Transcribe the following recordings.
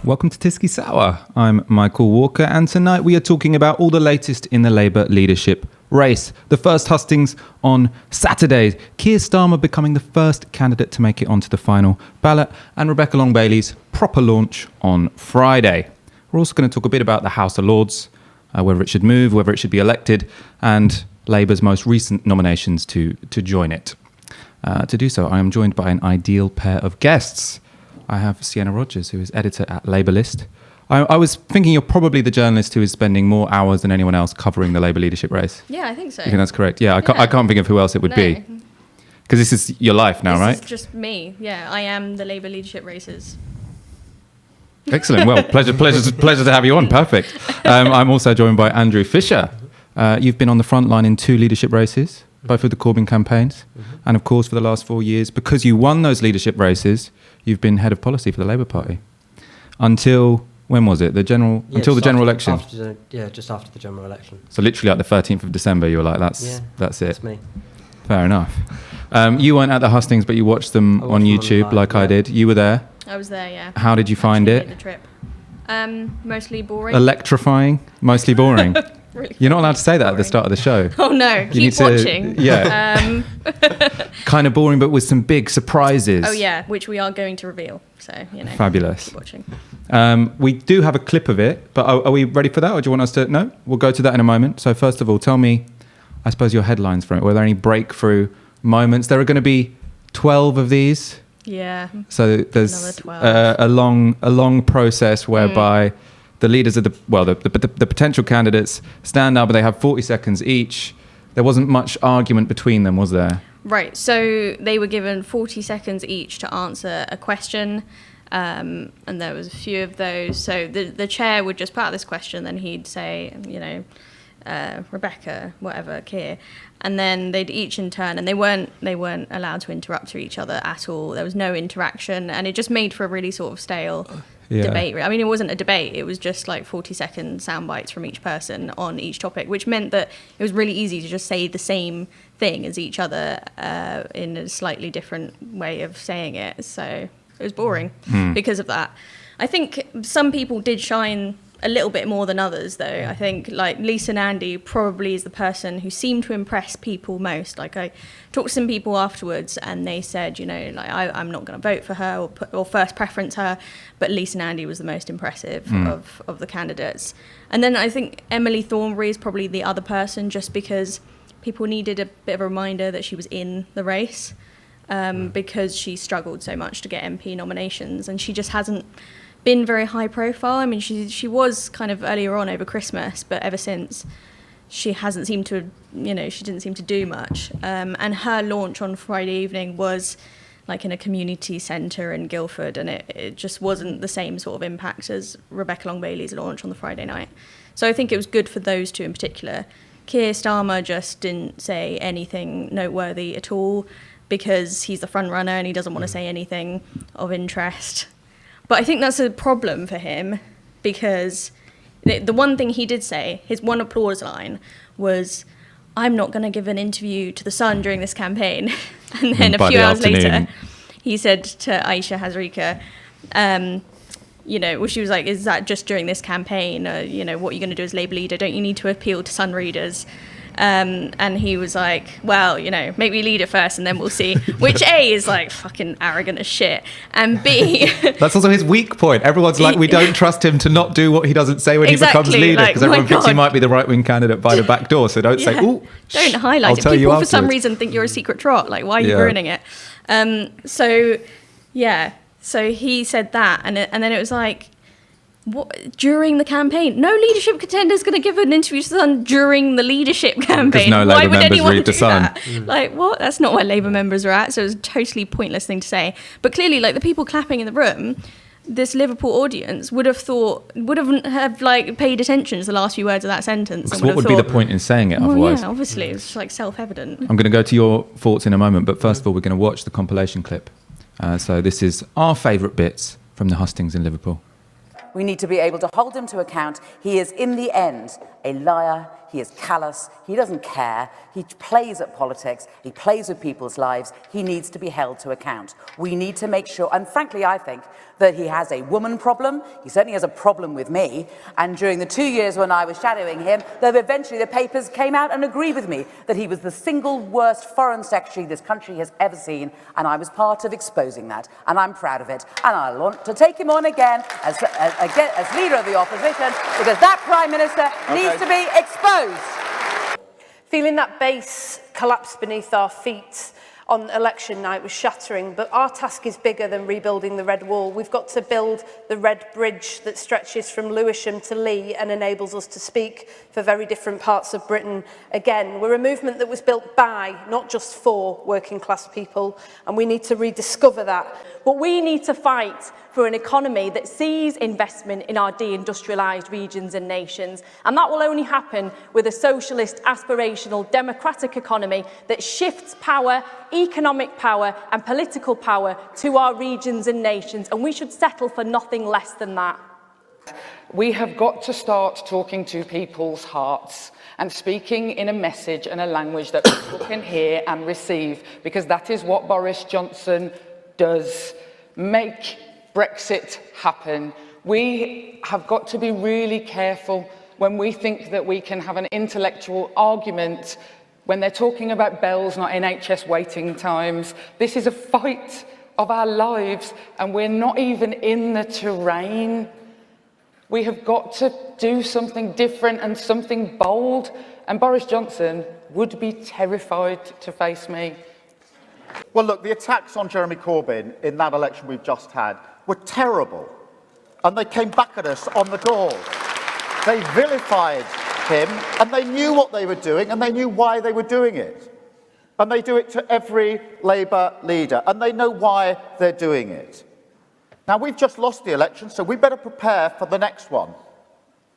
Welcome to Tisky Sour. I'm Michael Walker, and tonight we are talking about all the latest in the Labour leadership race. The first hustings on Saturday. Keir Starmer becoming the first candidate to make it onto the final ballot, and Rebecca Long-Bailey's proper launch on Friday. We're also going to talk a bit about the House of Lords, whether it should move, whether it should be elected, and Labour's most recent nominations to join it. To do so, I am joined by an ideal pair of guests. I have Sienna Rodgers, who is editor at Labour List. I was thinking you're probably the journalist who is spending more hours than anyone else covering the Labour leadership race. Yeah, I think so. You think that's correct? Yeah, I can't think of who else it would be. Because this is your life now, right? This is just me. Yeah, I am the Labour leadership races. Excellent. Well, pleasure to have you on. Perfect. I'm also joined by Andrew Fisher. You've been on the front line in 2 leadership races, both of the Corbyn campaigns. And of course, for the last 4 years, because you won those leadership races, you've been head of policy for the Labour Party. Until, when was it? Until the general election? Just after the general election. So literally like the 13th of December, you were like, that's it. That's me. Fair enough. You weren't at the hustings, but you watched them on YouTube like I did. You were there. I was there, yeah. How did you find it? The trip. Mostly boring. Electrifying, mostly boring. Really You're not allowed to say that boring. at the start of the show. Oh no, keep watching. Yeah. Kind of boring, but with some big surprises. Oh yeah, which we are going to reveal. So, Fabulous. Keep watching. We do have a clip of it, but are we ready for that, or do you want us to? No? We'll go to that in a moment. So first of all, tell me, I suppose, your headlines from it. Were there any breakthrough moments? There are going to be 12 of these. Yeah. So there's Another 12. a long process whereby the leaders of the potential candidates stand up, and they have 40 seconds each. There wasn't much argument between them, was there? Right. So they were given 40 seconds each to answer a question, and there was a few of those. So the chair would just put out this question, then he'd say, Rebecca, whatever, Keir, and then they'd each in turn, and they weren't allowed to interrupt each other at all. There was no interaction, and it just made for a really sort of stale debate. I mean, it wasn't a debate, it was just like 40-second sound bites from each person on each topic, which meant that it was really easy to just say the same thing as each other in a slightly different way of saying it. So it was boring because of that. I think some people did shine a little bit more than others, though. I think like Lisa Nandy probably is the person who seemed to impress people most. Like, I talked to some people afterwards, and they said, I'm not going to vote for her or first preference her, but Lisa Nandy was the most impressive of the candidates. And then I think Emily Thornberry is probably the other person, just because people needed a bit of a reminder that she was in the race, because she struggled so much to get MP nominations, and she just hasn't been very high profile. I mean, she was kind of earlier on over Christmas, but ever since she hasn't seemed to, she didn't seem to do much. And her launch on Friday evening was like in a community centre in Guildford, and it just wasn't the same sort of impact as Rebecca Long-Bailey's launch on the Friday night. So I think it was good for those two in particular. Keir Starmer just didn't say anything noteworthy at all, because he's the front runner and he doesn't want to say anything of interest. But I think that's a problem for him, because the one thing he did say, his one applause line was, "I'm not going to give an interview to The Sun during this campaign." And then a few hours later, he said to Aisha Hazarika, she was like, "Is that just during this campaign? What are you going to do as Labour leader? Don't you need to appeal to Sun readers?" And he was like, well, make me leader first and then we'll see. Which A, is like fucking arrogant as shit, and B... That's also his weak point. Everyone's like, we don't trust him to not do what he doesn't say when he becomes leader, because everyone thinks he might be the right-wing candidate by the back door. So don't say, ooh, don't highlight it. People for some reason think you're a secret trot. Like, why are you ruining it? So he said that, and then it was like, what, during the campaign? No leadership contender is going to give an interview to The Sun during the leadership campaign. Because no Labour members read The Sun. Like, what? That's not where Labour members are at. So it was a totally pointless thing to say. But clearly, like, the people clapping in the room, this Liverpool audience would have paid attention to the last few words of that sentence. Because what would be the point in saying it otherwise? Well, yeah, obviously, it's just like self-evident. I'm going to go to your thoughts in a moment, but first of all, we're going to watch the compilation clip. So this is our favourite bits from the hustings in Liverpool. We need to be able to hold him to account. He is, in the end, a liar. he is callous, he doesn't care, he plays at politics, he plays with people's lives, he needs to be held to account. We need to make sure, and frankly I think that he has a woman problem, he certainly has a problem with me, and during the 2 years when I was shadowing him, though eventually the papers came out and agreed with me that he was the single worst foreign secretary this country has ever seen, and I was part of exposing that, and I'm proud of it, and I want to take him on again as leader of the opposition, because that Prime Minister needs to be exposed. Feeling that base collapse beneath our feet on election night was shattering, but our task is bigger than rebuilding the Red Wall. We've got to build the Red Bridge that stretches from Lewisham to Lee and enables us to speak for very different parts of Britain again. We're a movement that was built by, not just for, working class people, and we need to rediscover that. But we need to fight for an economy that sees investment in our deindustrialised regions and nations. And that will only happen with a socialist, aspirational, democratic economy that shifts power, economic power and political power to our regions and nations. And we should settle for nothing less than that. We have got to start talking to people's hearts and speaking in a message and a language that people can hear and receive, because that is what Boris Johnson does. Make Brexit happen. We have got to be really careful when we think that we can have an intellectual argument when they're talking about bells, not NHS waiting times. This is a fight of our lives, and we're not even in the terrain. We have got to do something different and something bold, and Boris Johnson would be terrified to face me. Well, look, the attacks on Jeremy Corbyn in that election we've just had were terrible, and they came back at us on the doors. They vilified him, and they knew what they were doing, and they knew why they were doing it. And they do it to every Labour leader, and they know why they're doing it. Now, we've just lost the election, so we better prepare for the next one.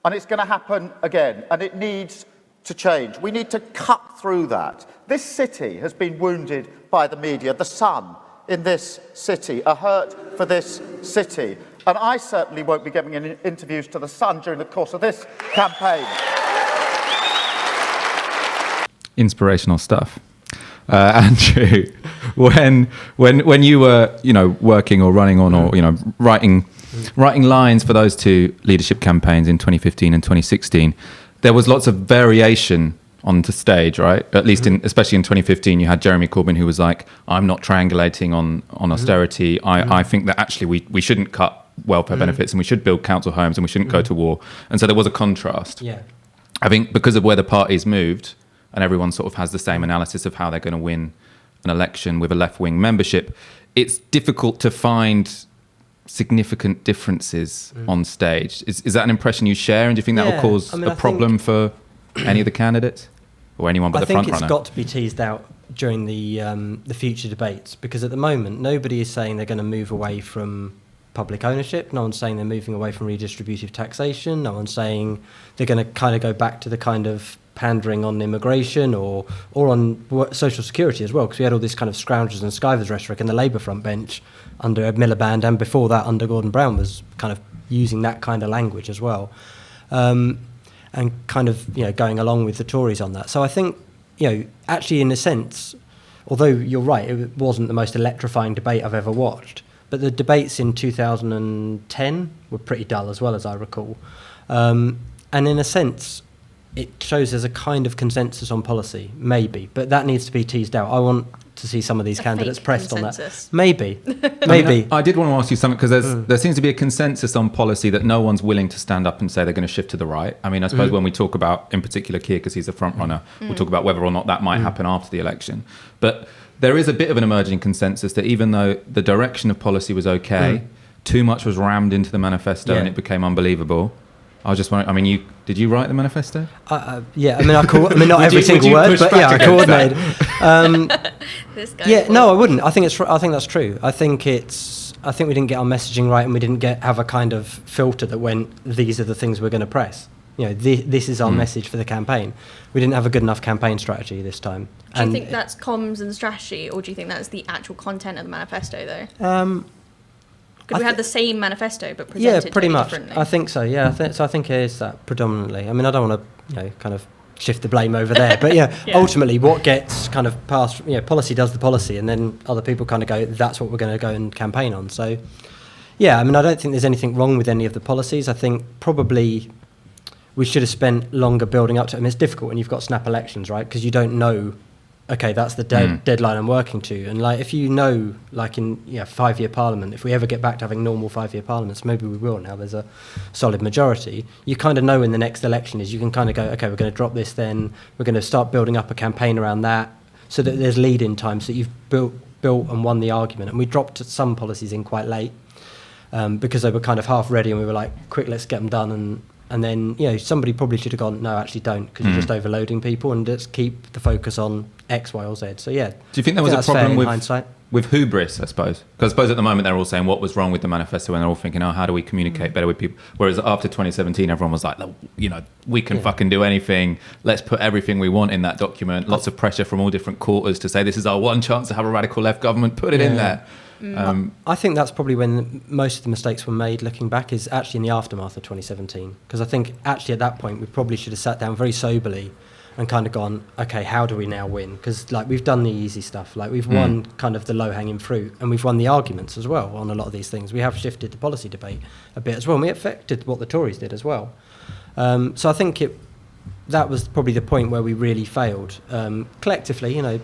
And it's going to happen again, and it needs to change. We need to cut through that. This city has been wounded by the media. The Sun in this city, a hurt for this city. And I certainly won't be giving any interviews to the Sun during the course of this campaign. Inspirational stuff. Andrew, when you were, working or running on or, writing lines for those two leadership campaigns in 2015 and 2016, there was lots of variation onto stage, right? At least especially in 2015, you had Jeremy Corbyn who was like, I'm not triangulating on austerity. I think that actually we shouldn't cut welfare benefits, and we should build council homes, and we shouldn't go to war. And so there was a contrast. Yeah. I think because of where the parties moved, and everyone sort of has the same analysis of how they're going to win an election with a left-wing membership, it's difficult to find significant differences on stage. Is that an impression you share, and do you think that will cause a problem for any of the candidates or anyone but the front runner? I think it's got to be teased out during the future debates, because at the moment nobody is saying they're going to move away from public ownership. No one's saying they're moving away from redistributive taxation. No one's saying they're going to kind of go back to the kind of pandering on immigration or on social security as well, because we had all this kind of scroungers and skivers rhetoric, and the Labour front bench under Ed Miliband and before that under Gordon Brown was kind of using that kind of language as well, and kind of going along with the Tories on that. So I think actually in a sense, although you're right, it wasn't the most electrifying debate I've ever watched, but the debates in 2010 were pretty dull as well, as I recall, and in a sense it shows there's a kind of consensus on policy, maybe, but that needs to be teased out. I want to see some of these candidates pressed consensus on that. Maybe. I did want to ask you something, because there seems to be a consensus on policy that no one's willing to stand up and say they're going to shift to the right. I mean, I suppose when we talk about, in particular, Keir, because he's a front runner, we'll talk about whether or not that might happen after the election. But there is a bit of an emerging consensus that even though the direction of policy was okay, too much was rammed into the manifesto and it became unbelievable. I was just wondering, did you write the manifesto? Yeah, not every single word, but yeah, I coordinated. No, I wouldn't. I think that's true. I think we didn't get our messaging right, and we didn't have a kind of filter that went, these are the things we're going to press. This is our message for the campaign. We didn't have a good enough campaign strategy this time. Do you think that's comms and strategy, or do you think that's the actual content of the manifesto, though? Because we had the same manifesto, but presented pretty much differently. I think so. Yeah, so I think it is that predominantly. I mean, I don't want to, kind of shift the blame over there. But ultimately what gets kind of passed, policy does the policy, and then other people kind of go, that's what we're going to go and campaign on. So, I mean, I don't think there's anything wrong with any of the policies. I think probably we should have spent longer building up to it. I mean, it's difficult when you've got snap elections, right? Because you don't know, okay, that's the deadline I'm working to. And like, if you know, like in 5-year parliament, if we ever get back to having normal 5-year parliaments, maybe we will now, there's a solid majority, you kind of know when the next election is. You can kind of go, okay, we're going to drop this then, we're going to start building up a campaign around that, so that there's lead-in time, so that you've built and won the argument. And we dropped some policies in quite late because they were kind of half ready, and we were like, quick, let's get them done. And then, somebody probably should have gone, no, actually don't, because you're just overloading people, and just keep the focus on X, Y, or Z. So, do you think there was a problem with hubris, I suppose? Because I suppose at the moment they're all saying what was wrong with the manifesto, and they're all thinking, how do we communicate better with people? Whereas after 2017, everyone was like, we can fucking do anything. Let's put everything we want in that document. Lots of pressure from all different quarters to say this is our one chance to have a radical left government. Put it in there. I think that's probably when most of the mistakes were made, looking back, is actually in the aftermath of 2017. Because I think actually at that point we probably should have sat down very soberly and kind of gone, okay, how do we now win? Because like we've done the easy stuff, like we've won kind of the low-hanging fruit, and we've won the arguments as well on a lot of these things. We have shifted the policy debate a bit as well, and we affected what the Tories did as well. So I think that was probably the point where we really failed collectively, and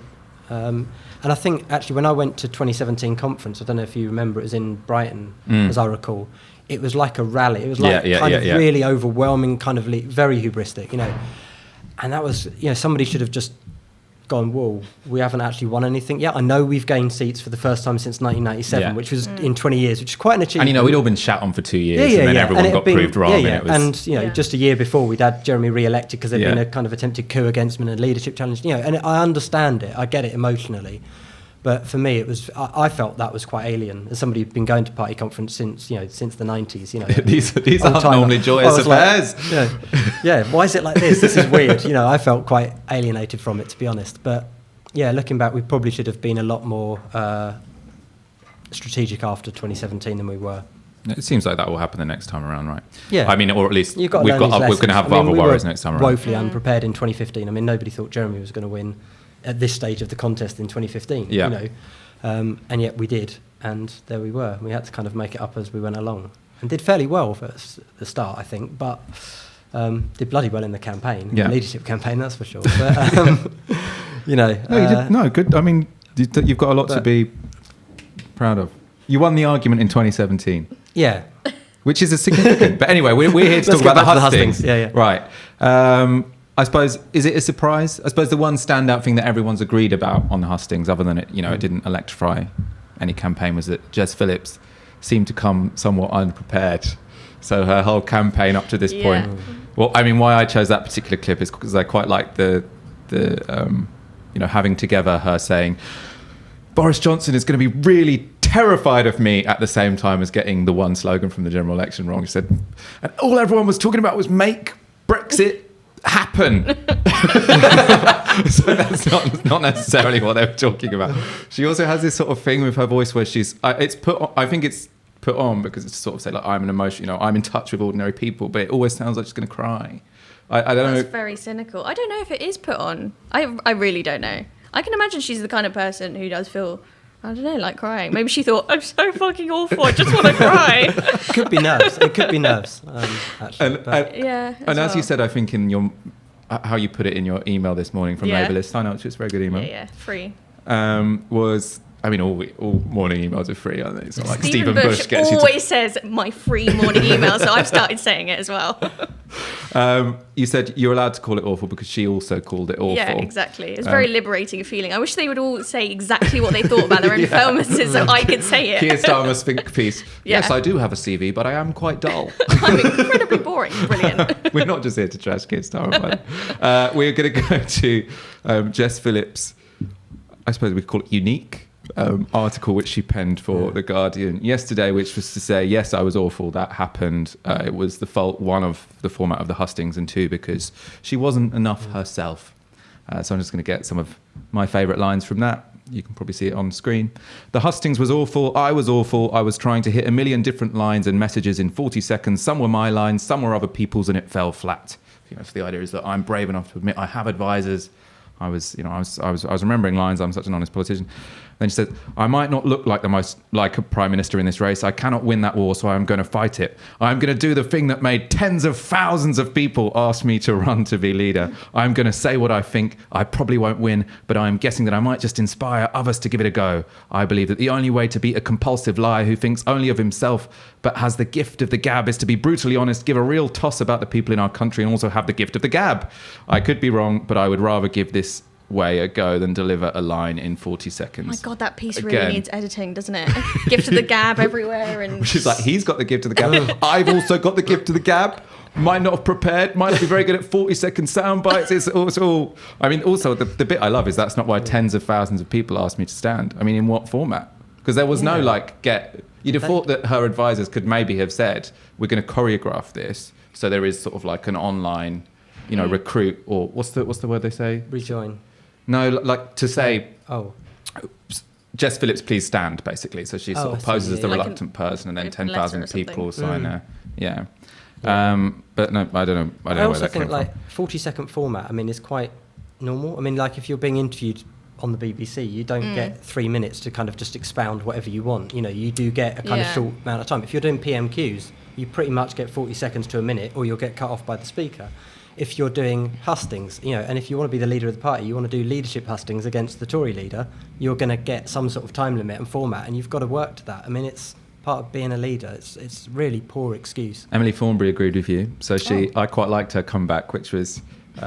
I think actually when I went to 2017 conference, I don't know if you remember, it was in Brighton, as I recall. It was like a rally. It was like really overwhelming, kind of very hubristic, And that was, somebody should have just gone, whoa, we haven't actually won anything yet. I know we've gained seats for the first time since 1997, which was in 20 years, which is quite an achievement. And we'd all been shat on for 2 years, and then everyone got proved wrong. And just a year before, we'd had Jeremy re-elected because there'd been a kind of attempted coup against him and a leadership challenge. And I understand it, I get it emotionally. But for me, I felt that was quite alien. As somebody who'd been going to party conference since the 90s, these aren't normally joyous affairs. Like, why is it like this? This is weird. I felt quite alienated from it, to be honest. But looking back, we probably should have been a lot more strategic after 2017 than we were. It seems like that will happen the next time around, right? Yeah. I mean, or at least we're going to have other worries next time around. Woefully unprepared in 2015. I mean, nobody thought Jeremy was going to win at this stage of the contest in 2015, and yet we did, and there we were. We had to kind of make it up as we went along, and did fairly well for the start, I think, but did bloody well in the campaign, the leadership campaign, that's for sure. But, you did, good. I mean, you've got a lot to be proud of. You won the argument in 2017. Yeah. Which is a significant, but anyway, we're here to talk about the hustings. Right. I suppose, is it a surprise? I suppose the one standout thing that everyone's agreed about on the hustings, other than it didn't electrify any campaign, was that Jess Phillips seemed to come somewhat unprepared. So her whole campaign up to this point. Well, I mean, why I chose that particular clip is because I quite like the having together her saying, Boris Johnson is going to be really terrified of me, at the same time as getting the one slogan from the general election wrong. She said, and all everyone was talking about was make Brexit happen. So that's not necessarily what they were talking about. She also has this sort of thing with her voice where I think it's put on because it's sort of say like, I'm an emotion, I'm in touch with ordinary people, but it always sounds like she's going to cry. I don't know. That's very cynical. I don't know if it is put on. I really don't know. I can imagine she's the kind of person who does feel, I don't know, like crying. Maybe she thought, I'm so fucking awful, I just want to cry. It could be nerves. Actually. And as you said, I think in how you put it in your email this morning from Ableist, I know it's a very good email. Yeah, free. All morning emails are free, aren't they? It's not like Stephen Bush always says my free morning email, so I've started saying it as well. You said you're allowed to call it awful because she also called it awful. Yeah, exactly. It's very liberating feeling. I wish they would all say exactly what they thought about their own performances so I could say it. Keir Starmer's think piece. Yes, I do have a CV, but I am quite dull. I'm incredibly boring. Brilliant. We're not just here to trash Keir Starmer. We're going to go to Jess Phillips. I suppose we could call it unique article which she penned for The Guardian yesterday, which was to say, yes, I was awful, that happened. It was the fault, one, of the format of the hustings, and two, because she wasn't enough herself. So I'm just going to get some of my favourite lines from that. You can probably see it on screen. The hustings was awful. I was awful. I was trying to hit a million different lines and messages in 40 seconds. Some were my lines, some were other people's, and it fell flat. So the idea is that I'm brave enough to admit I have advisors. I was remembering lines. I'm such an honest politician. Then she said, I might not look like a prime minister in this race. I cannot win that war, so I'm going to fight it. I'm going to do the thing that made tens of thousands of people ask me to run to be leader. I'm going to say what I think. I probably won't win, but I'm guessing that I might just inspire others to give it a go. I believe that the only way to beat a compulsive liar who thinks only of himself but has the gift of the gab is to be brutally honest, give a real toss about the people in our country, and also have the gift of the gab. I could be wrong, but I would rather give this way a go than deliver a line in 40 seconds. Oh my God, that piece really needs editing, doesn't it? Gift of the gab everywhere. And which is like, he's got the gift of the gab. I've also got the gift of the gab. Might not have prepared, might not be very good at 40-second sound bites. It's all. I mean, also, the bit I love is that's not why tens of thousands of people asked me to stand. I mean, in what format? Because there was no, you'd have thought that her advisors could maybe have said, we're going to choreograph this. So there is sort of like an online, recruit, or what's the word they say? Rejoin. No, like to say, oh, Jess Phillips, please stand, basically. So she sort of poses as the reluctant person, and then 10,000 people sign her. Yeah. But no, I don't know. I also think 40-second format, I mean, is quite normal. I mean, like if you're being interviewed on the BBC, you don't get 3 minutes to kind of just expound whatever you want. You do get a kind of short amount of time. If you're doing PMQs, you pretty much get 40 seconds to a minute, or you'll get cut off by the speaker. If you're doing hustings, and if you want to be the leader of the party, you want to do leadership hustings against the Tory leader, you're going to get some sort of time limit and format, and you've got to work to that. I mean, it's part of being a leader. It's really poor excuse. Emily Thornberry agreed with you. So I quite liked her comeback, which was,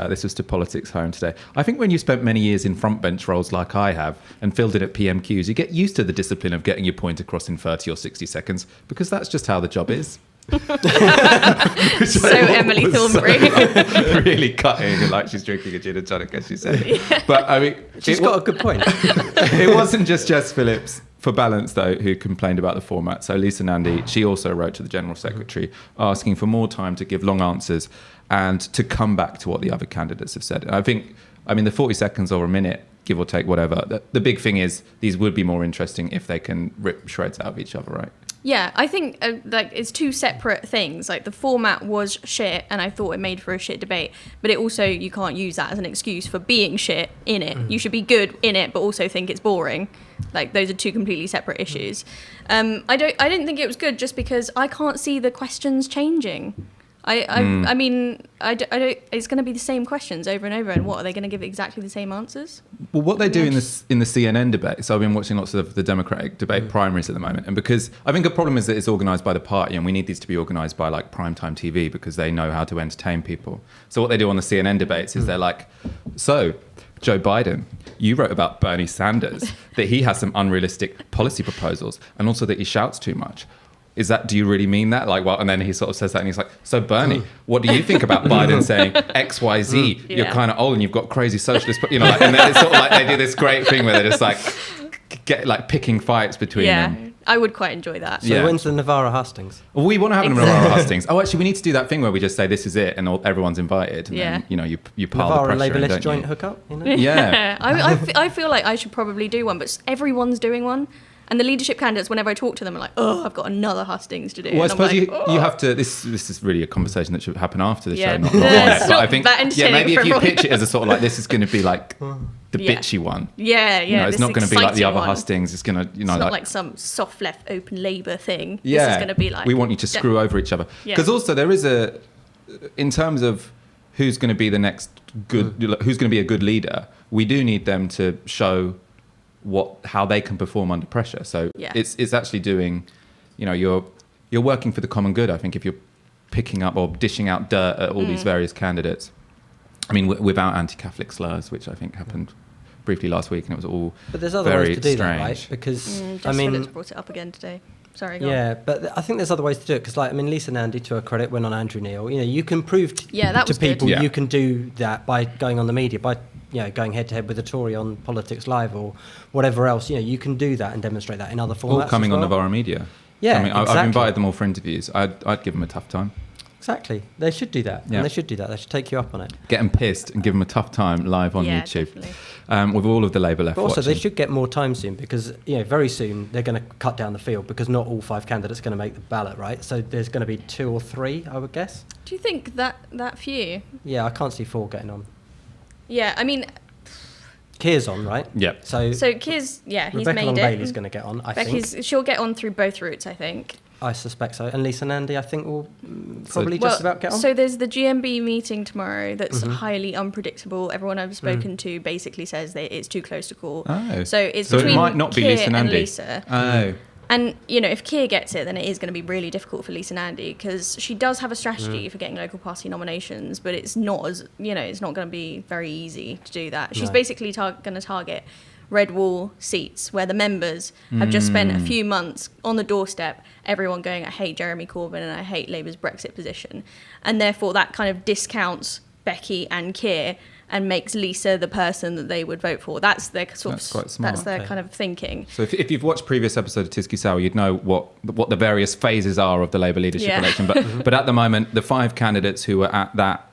this was to Politics Home today. I think when you spent many years in front bench roles like I have and filled in at PMQs, you get used to the discipline of getting your point across in 30 or 60 seconds, because that's just how the job is. So Emily Thornberry. Really cutting, and like she's drinking a gin and tonic, as she said. Yeah. But I mean, she's got a good point. It wasn't just Jess Phillips, for balance though, who complained about the format. So Lisa Nandy, she also wrote to the General Secretary asking for more time to give long answers and to come back to what the other candidates have said. And I mean, the 40 seconds or a minute, give or take, whatever. The big thing is these would be more interesting if they can rip shreds out of each other, right? Yeah, I think it's two separate things. Like the format was shit, and I thought it made for a shit debate. But it also, you can't use that as an excuse for being shit in it. You should be good in it, but also think it's boring. Like those are two completely separate issues. I didn't think it was good just because I can't see the questions changing. I mean, I don't. It's going to be the same questions over and over, and what are they going to give exactly the same answers? Well, what they do in the CNN debate. So I've been watching lots of the Democratic debate primaries at the moment, and because I think a problem is that it's organised by the party, and we need these to be organised by like primetime TV because they know how to entertain people. So what they do on the CNN debates is they're like, so Joe Biden, you wrote about Bernie Sanders that he has some unrealistic policy proposals, and also that he shouts too much. Do you really mean that? Like, well, and then he sort of says that, and he's like, so Bernie, what do you think about Biden saying X, Y, Z? You're kind of old and you've got crazy socialist, but and then it's sort of like they do this great thing where they're just like get like picking fights between them. I would quite enjoy that. So when's the Novara Hustings? Well, we want to have a Novara Hustings. Oh, actually, we need to do that thing where we just say this is it, and everyone's invited. And then, you pile the pressure Novara in, Labourist joint hookup. Yeah. I feel like I should probably do one, but everyone's doing one. And the leadership candidates, whenever I talk to them, are like, oh, I've got another hustings to do. Well, I suppose you have to, this is really a conversation that should happen after the show, not on it. But I think, maybe if you pitch it as a sort of like, this is going to be like the bitchy one. Yeah. It's not going to be like the other hustings. It's going to, it's not like some soft left open Labour thing. Yeah. This is going to be like, we want you to screw over each other. Because also there is in terms of who's going to be the next good, who's going to be a good leader, we do need them to show how they can perform under pressure. So it's actually doing, you're working for the common good. I think if you're picking up or dishing out dirt at all these various candidates, I mean, without anti-Catholic slurs, which I think happened briefly last week, and it was all but there's other very ways to do strange. That, right? Because Jess Phillips brought it up again today. Sorry, go on. But I think there's other ways to do it because, Lisa Nandy, to her credit, went on Andrew Neil. You can prove to people you can do that by going on the media, by going head to head with a Tory on Politics Live or whatever else. You can do that and demonstrate that in other formats. All coming on Novara Media. Yeah, exactly. I've invited them all for interviews. I'd give them a tough time. Exactly. They should do that. Yeah. And they should do that. They should take you up on it. Get them pissed and give them a tough time live on YouTube. With all of the Labour left But also, watching. they should get more time soon because, very soon they're going to cut down the field because not all 5 candidates are going to make the ballot, right? So there's going to be 2 or 3, I would guess. Do you think that few? Yeah, I can't see 4 getting on. Yeah, I mean... Keir's on, right? Yeah. So Keir's, he's Rebecca made Long-Bailey's it. going to get on, I think. She'll get on through both routes, I think. I suspect so. And Lisa Nandy, I think, will probably just about get on. So there's the GMB meeting tomorrow that's highly unpredictable. Everyone I've spoken to basically says that it's too close to call. Oh. So it's So it between might not be Keir Lisa and Nandy. Lisa. Oh. And, if Keir gets it, then it is going to be really difficult for Lisa Nandy because she does have a strategy for getting local party nominations, but it's not as, it's not going to be very easy to do that. She's basically going to target red wall seats where the members have just spent a few months on the doorstep, everyone going, I hate Jeremy Corbyn and I hate Labour's Brexit position. And therefore that kind of discounts Becky and Keir and makes Lisa the person that they would vote for. That's their sort That's quite smart. That's their kind of thinking. So if you've watched previous episodes of Tisky Sour, you'd know what the various phases are of the Labour leadership election. But at the moment, the 5 candidates who were at that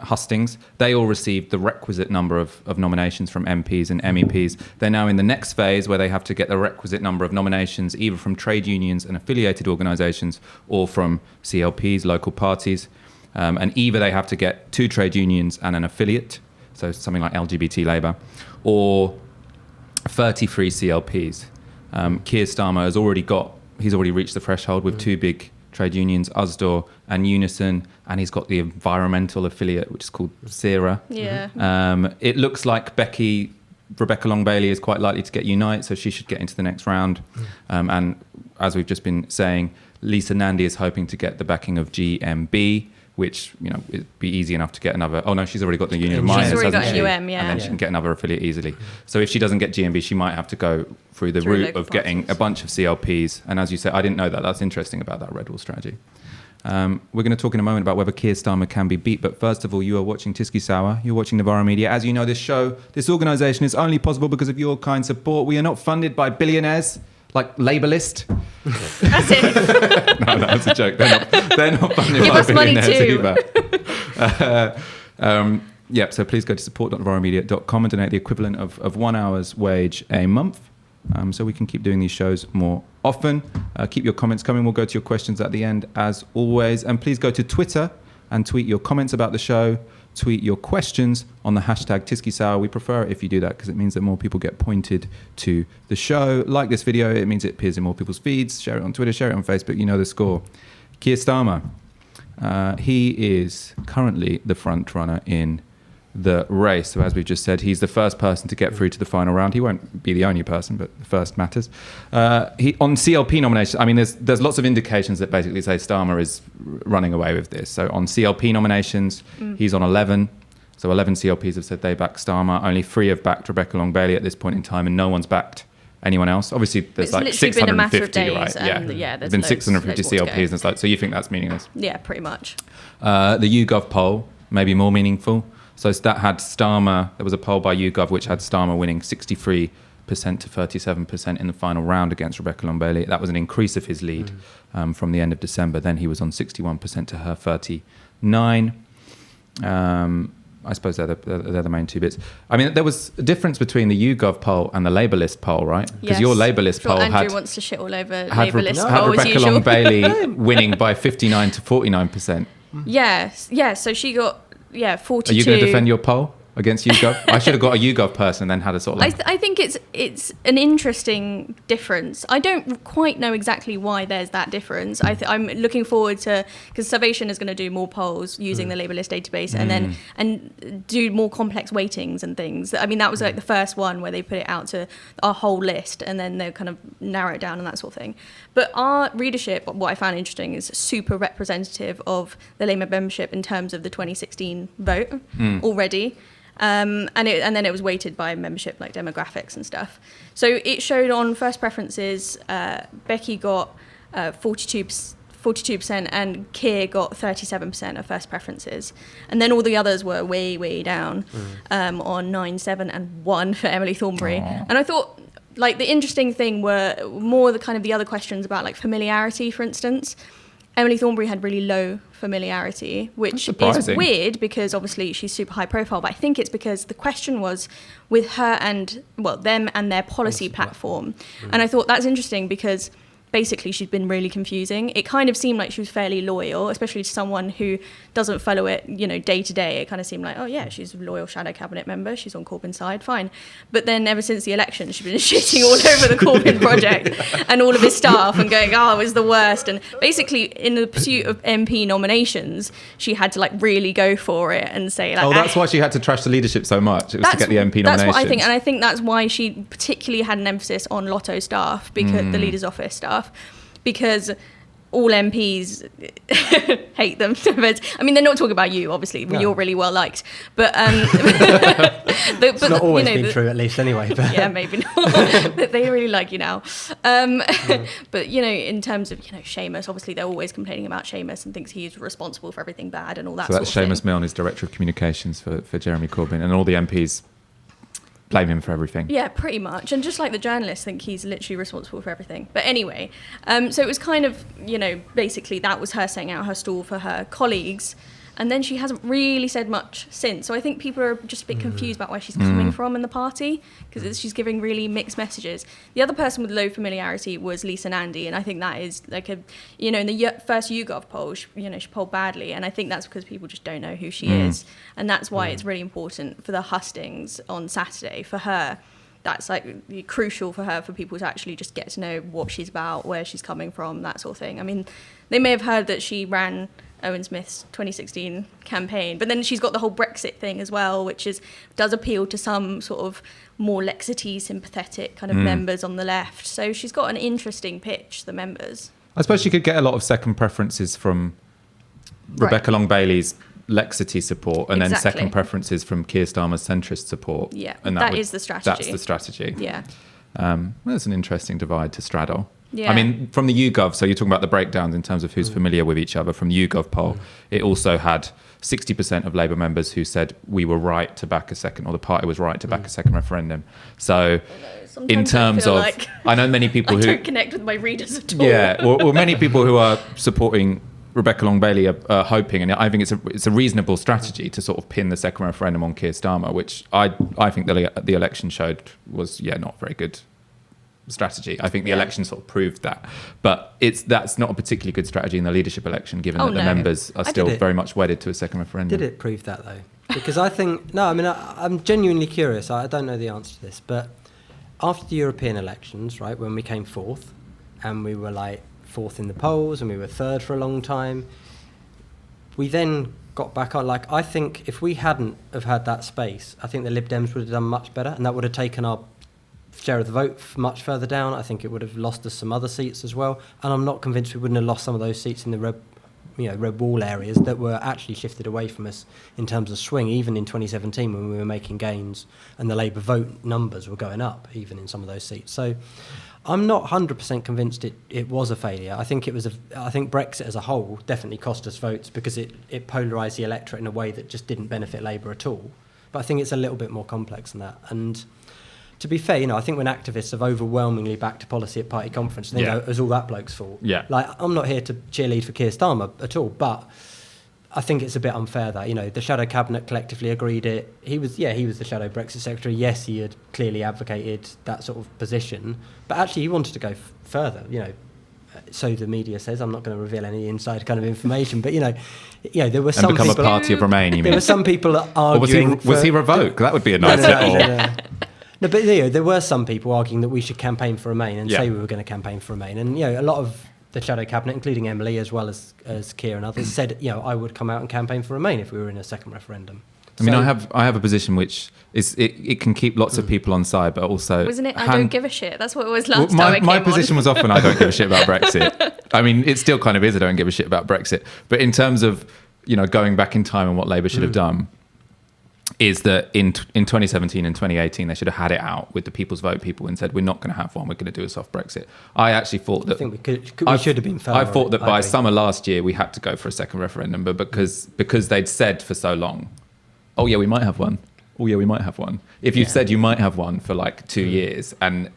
hustings, they all received the requisite number of nominations from MPs and MEPs. They're now in the next phase where they have to get the requisite number of nominations either from trade unions and affiliated organisations or from CLPs, local parties. And either they have to get 2 trade unions and an affiliate, so something like LGBT Labour, or 33 CLPs. Keir Starmer has already reached the threshold with 2 big trade unions, USDOR and Unison, and he's got the environmental affiliate, which is called CERA. Yeah. It looks like Rebecca Long-Bailey is quite likely to get Unite, so she should get into the next round. And as we've just been saying, Lisa Nandy is hoping to get the backing of GMB, which, it'd be easy enough to get another... Oh, no, she's already got the Union of Miners, She's already got hasn't she? UM, yeah. And then she can get another affiliate easily. So if she doesn't get GMB, she might have to go through the route of getting a bunch of CLPs. And as you say, I didn't know that. That's interesting about that Red Wall strategy. We're going to talk in a moment about whether Keir Starmer can be beat. But first of all, you are watching Tisky Sour. You're watching Novara Media. As you know, this organisation is only possible because of your kind support. We are not funded by billionaires like Labour List. That's it. No, that's a joke. They're not funded Give by us money billionaires too. either. So please go to support.novaramedia.com and donate the equivalent of 1 hour's wage a month, so we can keep doing these shows more often. Keep your comments coming. We'll go to your questions at the end, as always. And please go to Twitter and tweet your comments about the show. Tweet your questions on the hashtag Tisky Sour. We prefer it if you do that because it means that more people get pointed to the show. Like this video, it means it appears in more people's feeds. Share it on Twitter, share it on Facebook. You know the score. Keir Starmer. He is currently the front runner in the race. So as we've just said, he's the first person to get through to the final round. He won't be the only person, but the first matters. On CLP nominations, I mean, there's lots of indications that basically say Starmer is running away with this. So on CLP nominations, he's on 11. So 11 CLPs have said they back Starmer. Only 3 have backed Rebecca Long-Bailey at this point in time, and no one's backed anyone else. Obviously, there's like 650, right? There's been 650 CLPs, and it's like, so you think that's meaningless? Yeah, pretty much. The YouGov poll may be more meaningful. So that had Starmer, there was a poll by YouGov which had Starmer winning 63% to 37% in the final round against Rebecca Long-Bailey. That was an increase of his lead from the end of December. Then he was on 61% to her 39%. I suppose they're the main 2 bits. I mean, there was a difference between the YouGov poll and the Labour List poll, right? Because your Labour List poll Andrew wants to shit all over had Labour List had poll as Rebecca usual. Long-Bailey winning by 59 to 49%. Yes, so she got 42. Are you going to defend your poll against YouGov? I should have got a YouGov person and then had a sort of like... I think it's an interesting difference. I don't quite know exactly why there's that difference. I'm looking forward to, because Salvation is going to do more polls using the Labour List database and do more complex weightings and things. I mean, that was like the first one where they put it out to our whole list and then they kind of narrow it down and that sort of thing. But our readership, what I found interesting, is super representative of the Labour membership in terms of the 2016 vote already. And then it was weighted by membership, like demographics and stuff. So it showed on first preferences, Becky got 42% and Keir got 37% of first preferences. And then all the others were way, way down on 9, 7 and 1 for Emily Thornberry. Aww. And I thought, like, the interesting thing were more the kind of the other questions about, like, familiarity, for instance. Emily Thornberry had really low familiarity, which is weird because obviously she's super high profile, but I think it's because the question was with her and, well, them and their policy platform. And I thought that's interesting because basically she's been really confusing. It kind of seemed like she was fairly loyal, especially to someone who doesn't follow it, you know, day to day. It kind of seemed like, oh yeah, she's a loyal shadow cabinet member, she's on Corbyn's side, fine. But then ever since the election, she's been shitting all over the Corbyn project and all of his staff and going, oh, it was the worst. And basically in the pursuit of MP nominations, she had to like really go for it and say like, oh, that's why she had to trash the leadership so much. It was to get the MP nominations. That's what I think. And I think that's why she particularly had an emphasis on Lotto staff, because the leader's office staff, because all MPs hate them. I mean, they're not talking about you, obviously. No. You're really well liked, but it's not always been true, at least, anyway. But. Yeah, maybe not. They really like you now. But you know, in terms of Seamus, obviously they're always complaining about Seamus and thinks he's responsible for everything bad and all that. So that's Seamus Milne, is Director of Communications for Jeremy Corbyn, and all the MPs blame him for everything. Yeah, pretty much. And just like the journalists think he's literally responsible for everything. But anyway, so it was kind of, basically that was her setting out her stall for her colleagues. And then she hasn't really said much since. So I think people are just a bit confused about where she's coming from in the party, because she's giving really mixed messages. The other person with low familiarity was Lisa Nandy, and I think that is like in the first YouGov poll, she polled badly, and I think that's because people just don't know who she is. And that's why it's really important for the hustings on Saturday, for her. That's like crucial for her, for people to actually just get to know what she's about, where she's coming from, that sort of thing. I mean, they may have heard that she ran Owen Smith's 2016 campaign, but then she's got the whole Brexit thing as well, which does appeal to some sort of more Lexity sympathetic kind of members on the left. So she's got an interesting pitch, the members. I suppose she could get a lot of second preferences from Rebecca Long-Bailey's Lexity support, and then second preferences from Keir Starmer's centrist support. Yeah, and that is the strategy. That's the strategy. Yeah. That's an interesting divide to straddle. Yeah. I mean, from the YouGov, so you're talking about the breakdowns in terms of who's familiar with each other. From the YouGov poll, it also had 60% of Labour members who said we were right to back a second, or the party was right to back a second referendum. So in terms of, I know many people who don't connect with my readers at all. Yeah, well, many people who are supporting Rebecca Long-Bailey are hoping, and I think it's a reasonable strategy to sort of pin the second referendum on Keir Starmer, which I think the election showed was not very good strategy. I think the election sort of proved that, but that's not a particularly good strategy in the leadership election, given that the members are still very much wedded to a second referendum. Did it prove that though? Because I think I'm genuinely curious. I don't know the answer to this, but after the European elections, right, when we came fourth, and we were like fourth in the polls, and we were third for a long time, we then got back on. Like, I think if we hadn't have had that space, I think the Lib Dems would have done much better, and that would have taken our share of the vote much further down. I think it would have lost us some other seats as well, and I'm not convinced we wouldn't have lost some of those seats in the red wall areas that were actually shifted away from us in terms of swing, even in 2017 when we were making gains and the Labour vote numbers were going up even in some of those seats. So I'm not 100% convinced it was a failure. I think Brexit as a whole definitely cost us votes because it polarised the electorate in a way that just didn't benefit Labour at all. But I think it's a little bit more complex than that. And to be fair, I think when activists have overwhelmingly backed a policy at party conference, they go, it was all that bloke's fault. Yeah. Like, I'm not here to cheerlead for Keir Starmer at all, but I think it's a bit unfair that, the Shadow Cabinet collectively agreed it. He was the Shadow Brexit Secretary. Yes, he had clearly advocated that sort of position, but actually he wanted to go further, so the media says. I'm not going to reveal any inside kind of information, but there were some become people, a party of Remain. You mean? There were some people arguing. Or was he revoked? That would be a nice No. No, but there were some people arguing that we should campaign for Remain and say we were going to campaign for Remain, and a lot of the Shadow Cabinet, including Emily as well as Keir and others, said I would come out and campaign for Remain if we were in a second referendum. I mean, I have a position which is it can keep lots of people on side, but also wasn't it? I don't give a shit. That's what it was last time. My position was often I don't give a shit about Brexit. I mean, it still kind of is. I don't give a shit about Brexit. But in terms of going back in time and what Labour should have done, is that in 2017 and 2018 they should have had it out with the People's Vote people and said we're not going to have one. We're going to do a soft Brexit. I actually thought that we should have been fair. I thought that by summer last year we had to go for a second referendum, but because they'd said for so long, oh yeah, we might have one. Oh yeah, we might have one. If you've said you might have one for like 2 years, and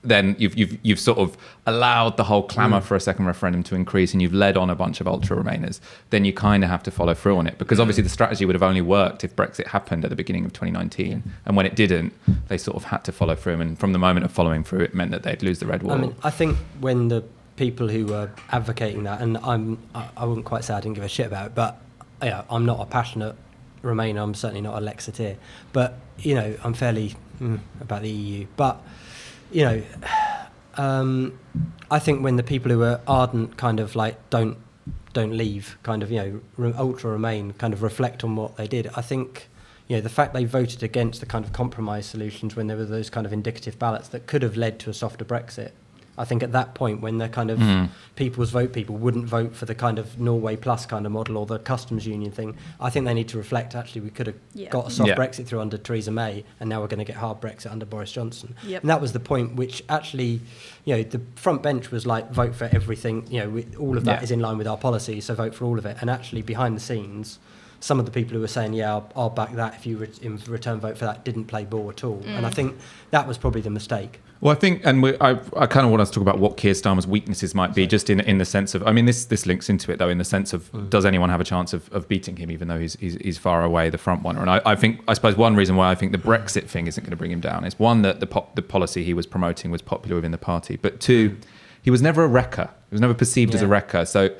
then you've sort of allowed the whole clamour for a second referendum to increase, and you've led on a bunch of ultra Remainers, then you kind of have to follow through on it, because obviously the strategy would have only worked if Brexit happened at the beginning of 2019, and when it didn't, they sort of had to follow through, and from the moment of following through, it meant that they'd lose the red wall. I mean, I think when the people who were advocating that, and I wouldn't quite say I didn't give a shit about it, but yeah, I'm not a passionate Remainer, I'm certainly not a Lexiteer, but you know, I'm fairly about the EU, but you know, I think when the people who are ardent kind of like don't leave, kind of, you know, ultra Remain, kind of reflect on what they did. I think, you know, the fact they voted against the kind of compromise solutions when there were those kind of indicative ballots that could have led to a softer Brexit. I think at that point, when the kind of people's vote people wouldn't vote for the kind of Norway Plus kind of model or the customs union thing, I think they need to reflect, actually, we could have got a soft Brexit through under Theresa May, and now we're going to get hard Brexit under Boris Johnson. And that was the point which actually, you know, the front bench was like, vote for everything, you know, all of that is in line with our policy, so vote for all of it. And actually, behind the scenes, some of the people who were saying, I'll back that if you in return vote for that, didn't play ball at all. And I think that was probably the mistake. Well, I think, and I kind of want us to talk about what Keir Starmer's weaknesses might be, just in the sense of, I mean, this links into it, though, in the sense of, does anyone have a chance of beating him, even though he's far away the front runner? And I suppose one reason why I think the Brexit thing isn't going to bring him down is, one, that the policy he was promoting was popular within the party, but two, he was never a wrecker. He was never perceived as a wrecker. So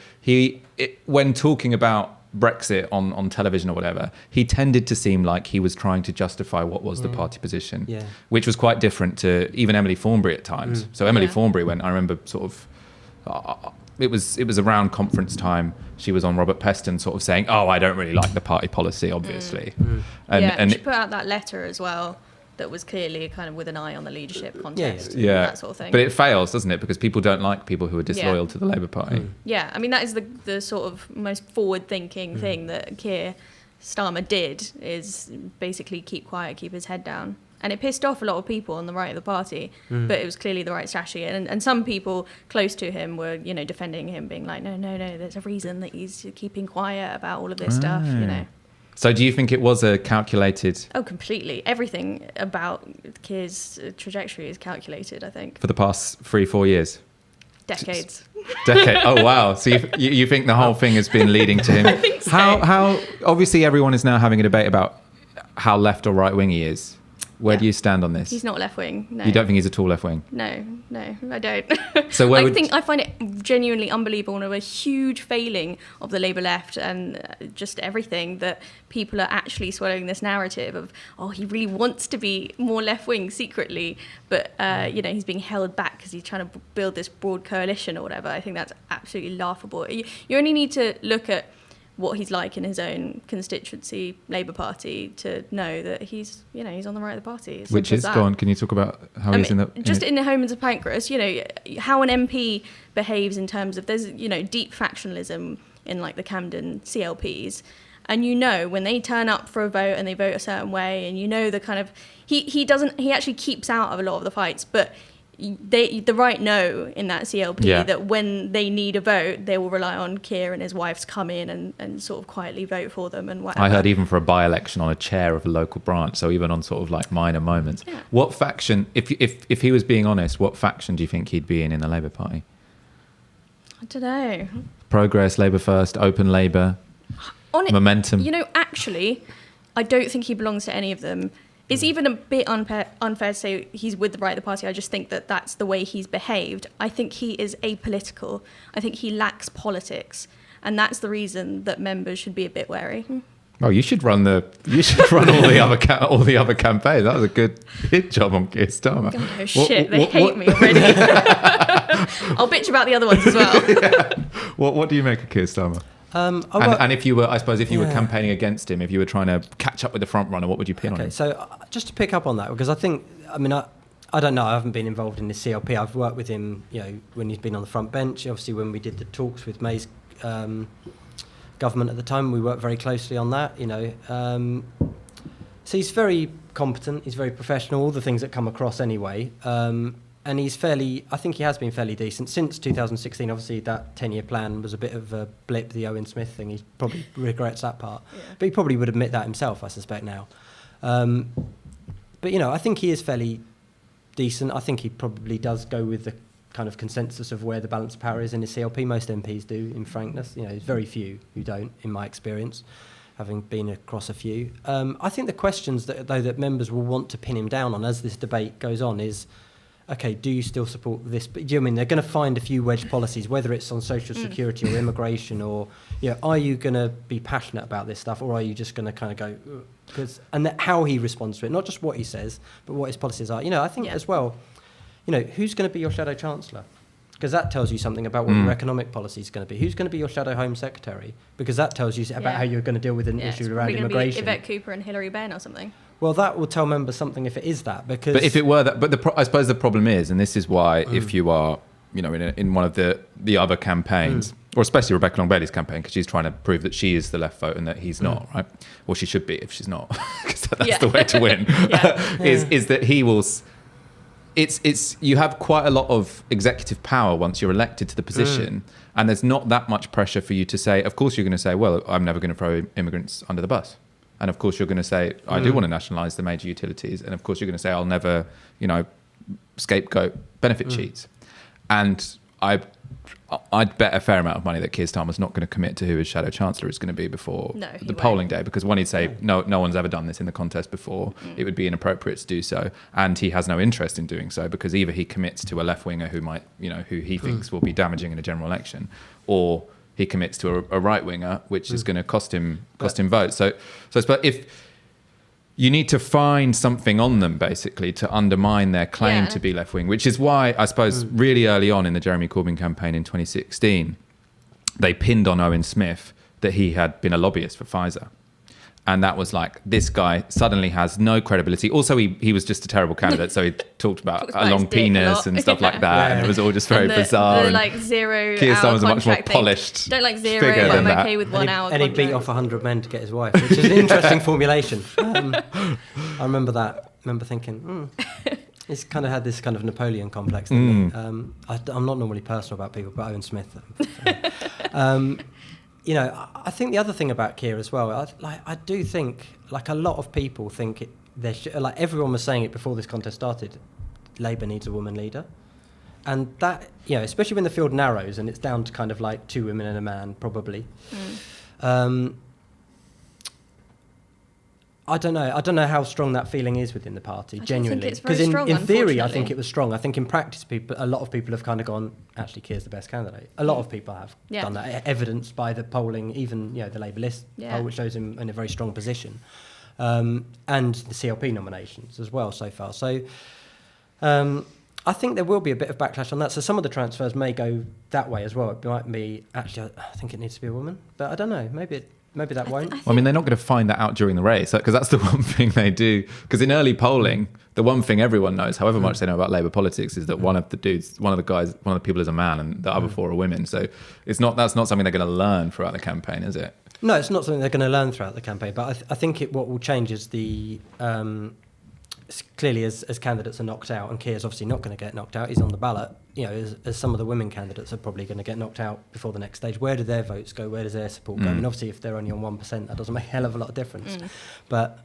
when talking about Brexit on television or whatever, he tended to seem like he was trying to justify what was the party position, which was quite different to even Emily Thornberry at times. So Emily Thornberry, when I remember sort of, it was around conference time, she was on Robert Peston sort of saying, I don't really like the party policy, obviously. And she put out that letter as well that was clearly kind of with an eye on the leadership contest and that sort of thing. But it fails, doesn't it? Because people don't like people who are disloyal to the Labour Party. Yeah, I mean, that is the sort of most forward-thinking thing that Keir Starmer did, is basically keep quiet, keep his head down. And it pissed off a lot of people on the right of the party, but it was clearly the right strategy. And some people close to him were, you know, defending him, being like, no, there's a reason that he's keeping quiet about all of this stuff, you know. So do you think it was a calculated... Oh, completely. Everything about Keir's trajectory is calculated, I think. For the past 3-4 years? Decades. Oh, wow. So you think the whole thing has been leading to him... I think so. How obviously everyone is now having a debate about how left or right wing he is. Where do you stand on this? He's not left wing. No. You don't think he's at all left wing? No, I don't. So I find it genuinely unbelievable and a huge failing of the Labour left and just everything that people are actually swallowing this narrative of, he really wants to be more left wing secretly, but you know, he's being held back because he's trying to build this broad coalition or whatever. I think that's absolutely laughable. You only need to look at what he's like in his own constituency, Labour Party, to know that he's on the right of the party. Which is, go on, can you talk about how he's in the... In the Home and Pancras, you know, how an MP behaves in terms of, there's, you know, deep factionalism in like the Camden CLPs, and you know, when they turn up for a vote and they vote a certain way, and you know the kind of, he actually keeps out of a lot of the fights, but the right know in that CLP that when they need a vote, they will rely on Keir and his wife to come in and sort of quietly vote for them and whatever. I heard even for a by-election on a chair of a local branch, so even on sort of like minor moments. Yeah. What faction, if he was being honest, what faction do you think he'd be in the Labour Party? I don't know. Progress, Labour First, Open Labour, Momentum? You know, actually, I don't think he belongs to any of them. It's even a bit unfair to say he's with the right of the party. I just think that that's the way he's behaved. I think he is apolitical. I think he lacks politics. And that's the reason that members should be a bit wary. Oh, you should run all the other campaigns. That was a good hit job on Keir Starmer. Oh shit, they hate me already. I'll bitch about the other ones as well. What do you make of Keir Starmer? And if you were, I suppose, if you were campaigning against him, if you were trying to catch up with the front runner, what would you pin on him? So just to pick up on that, because I think, I mean, I don't know, I haven't been involved in this CLP. I've worked with him, you know, when he's been on the front bench. Obviously, when we did the talks with May's government at the time, we worked very closely on that, you know. So he's very competent, he's very professional, all the things that come across anyway. And he's I think he has been fairly decent. Since 2016, obviously, that 10-year plan was a bit of a blip, the Owen Smith thing. He probably regrets that part. Yeah. But he probably would admit that himself, I suspect, now. But, you know, I think he is fairly decent. I think he probably does go with the kind of consensus of where the balance of power is in the CLP. Most MPs do, in frankness. You know, there's very few who don't, in my experience, having been across a few. I think the questions that members will want to pin him down on as this debate goes on is, okay, do you still support this? But do you know what I mean? They're going to find a few wedge policies, whether it's on social security or immigration, or, you know, are you going to be passionate about this stuff, or are you just going to kind of go, how he responds to it, not just what he says, but what his policies are. You know, I think as well, you know, who's going to be your shadow chancellor? Because that tells you something about what your economic policy is going to be. Who's going to be your shadow home secretary? Because that tells you about how you're going to deal with an issue around immigration. Be Yvette Cooper and Hilary Benn or something. Well, that will tell members something if it is that. Because but if it were that, but I suppose the problem is, and this is why if you are, you know, in one of the other campaigns, or especially Rebecca Long-Bailey's campaign, because she's trying to prove that she is the left vote and that he's not, right? Well, she should be if she's not, because that's the way to win. Is that he will. It's you have quite a lot of executive power once you're elected to the position, and there's not that much pressure for you to say, of course you're going to say, well, I'm never going to throw immigrants under the bus. And of course you're going to say, I do want to nationalise the major utilities. And of course you're going to say, I'll never, you know, scapegoat benefit cheats. And I'd bet a fair amount of money that Keir Starmer's not going to commit to who his shadow chancellor is going to be before the polling day, because one, he'd say, no one's ever done this in the contest before. It would be inappropriate to do so. And he has no interest in doing so, because either he commits to a left winger who might, you know, who he thinks will be damaging in a general election, or he commits to a right winger, which is going to cost him votes. So I suppose if you need to find something on them, basically, to undermine their claim to be left wing, which is why I suppose really early on in the Jeremy Corbyn campaign in 2016, they pinned on Owen Smith that he had been a lobbyist for Pfizer. And that was like, this guy suddenly has no credibility. Also, he was just a terrible candidate. So he talked about a long penis and stuff like that. And it was all just very bizarre. The like 0 Keir hour Starmer's a much more contract polished Don't like 0, figure but than I'm that. okay with 1 hour And he beat off 100 men to get his wife, which is an interesting formulation. I remember that. I remember thinking, he's kind of had this kind of Napoleon complex. I'm not normally personal about people, but Owen Smith. You know, I think the other thing about Keir as well, I do think, like, a lot of people think like everyone was saying it before this contest started, Labour needs a woman leader. And that, you know, especially when the field narrows and it's down to kind of like 2 women and a man, probably. I don't know how strong that feeling is within the party, genuinely. Because in theory, I think it was strong. I think in practice, a lot of people have kind of gone, actually, Keir's the best candidate. A lot of people have done that, evidenced by the polling, even, you know, the Labour list poll, which shows him in a very strong position, and the CLP nominations as well so far. So I think there will be a bit of backlash on that. So some of the transfers may go that way as well. It might be, actually, I think it needs to be a woman, but I don't know. Maybe that won't. Well, I mean, they're not going to find that out during the race, because that's the one thing they do. Because in early polling, the one thing everyone knows, however much they know about Labour politics, is that one of the people is a man and the other 4 are women. So that's not something they're going to learn throughout the campaign, is it? No, it's not something they're going to learn throughout the campaign. But I think what will change is clearly as candidates are knocked out, and Keir's obviously not going to get knocked out, he's on the ballot, you know, as some of the women candidates are probably going to get knocked out before the next stage. Where do their votes go? Where does their support go? I mean, obviously, if they're only on 1%, that doesn't make a hell of a lot of difference. But,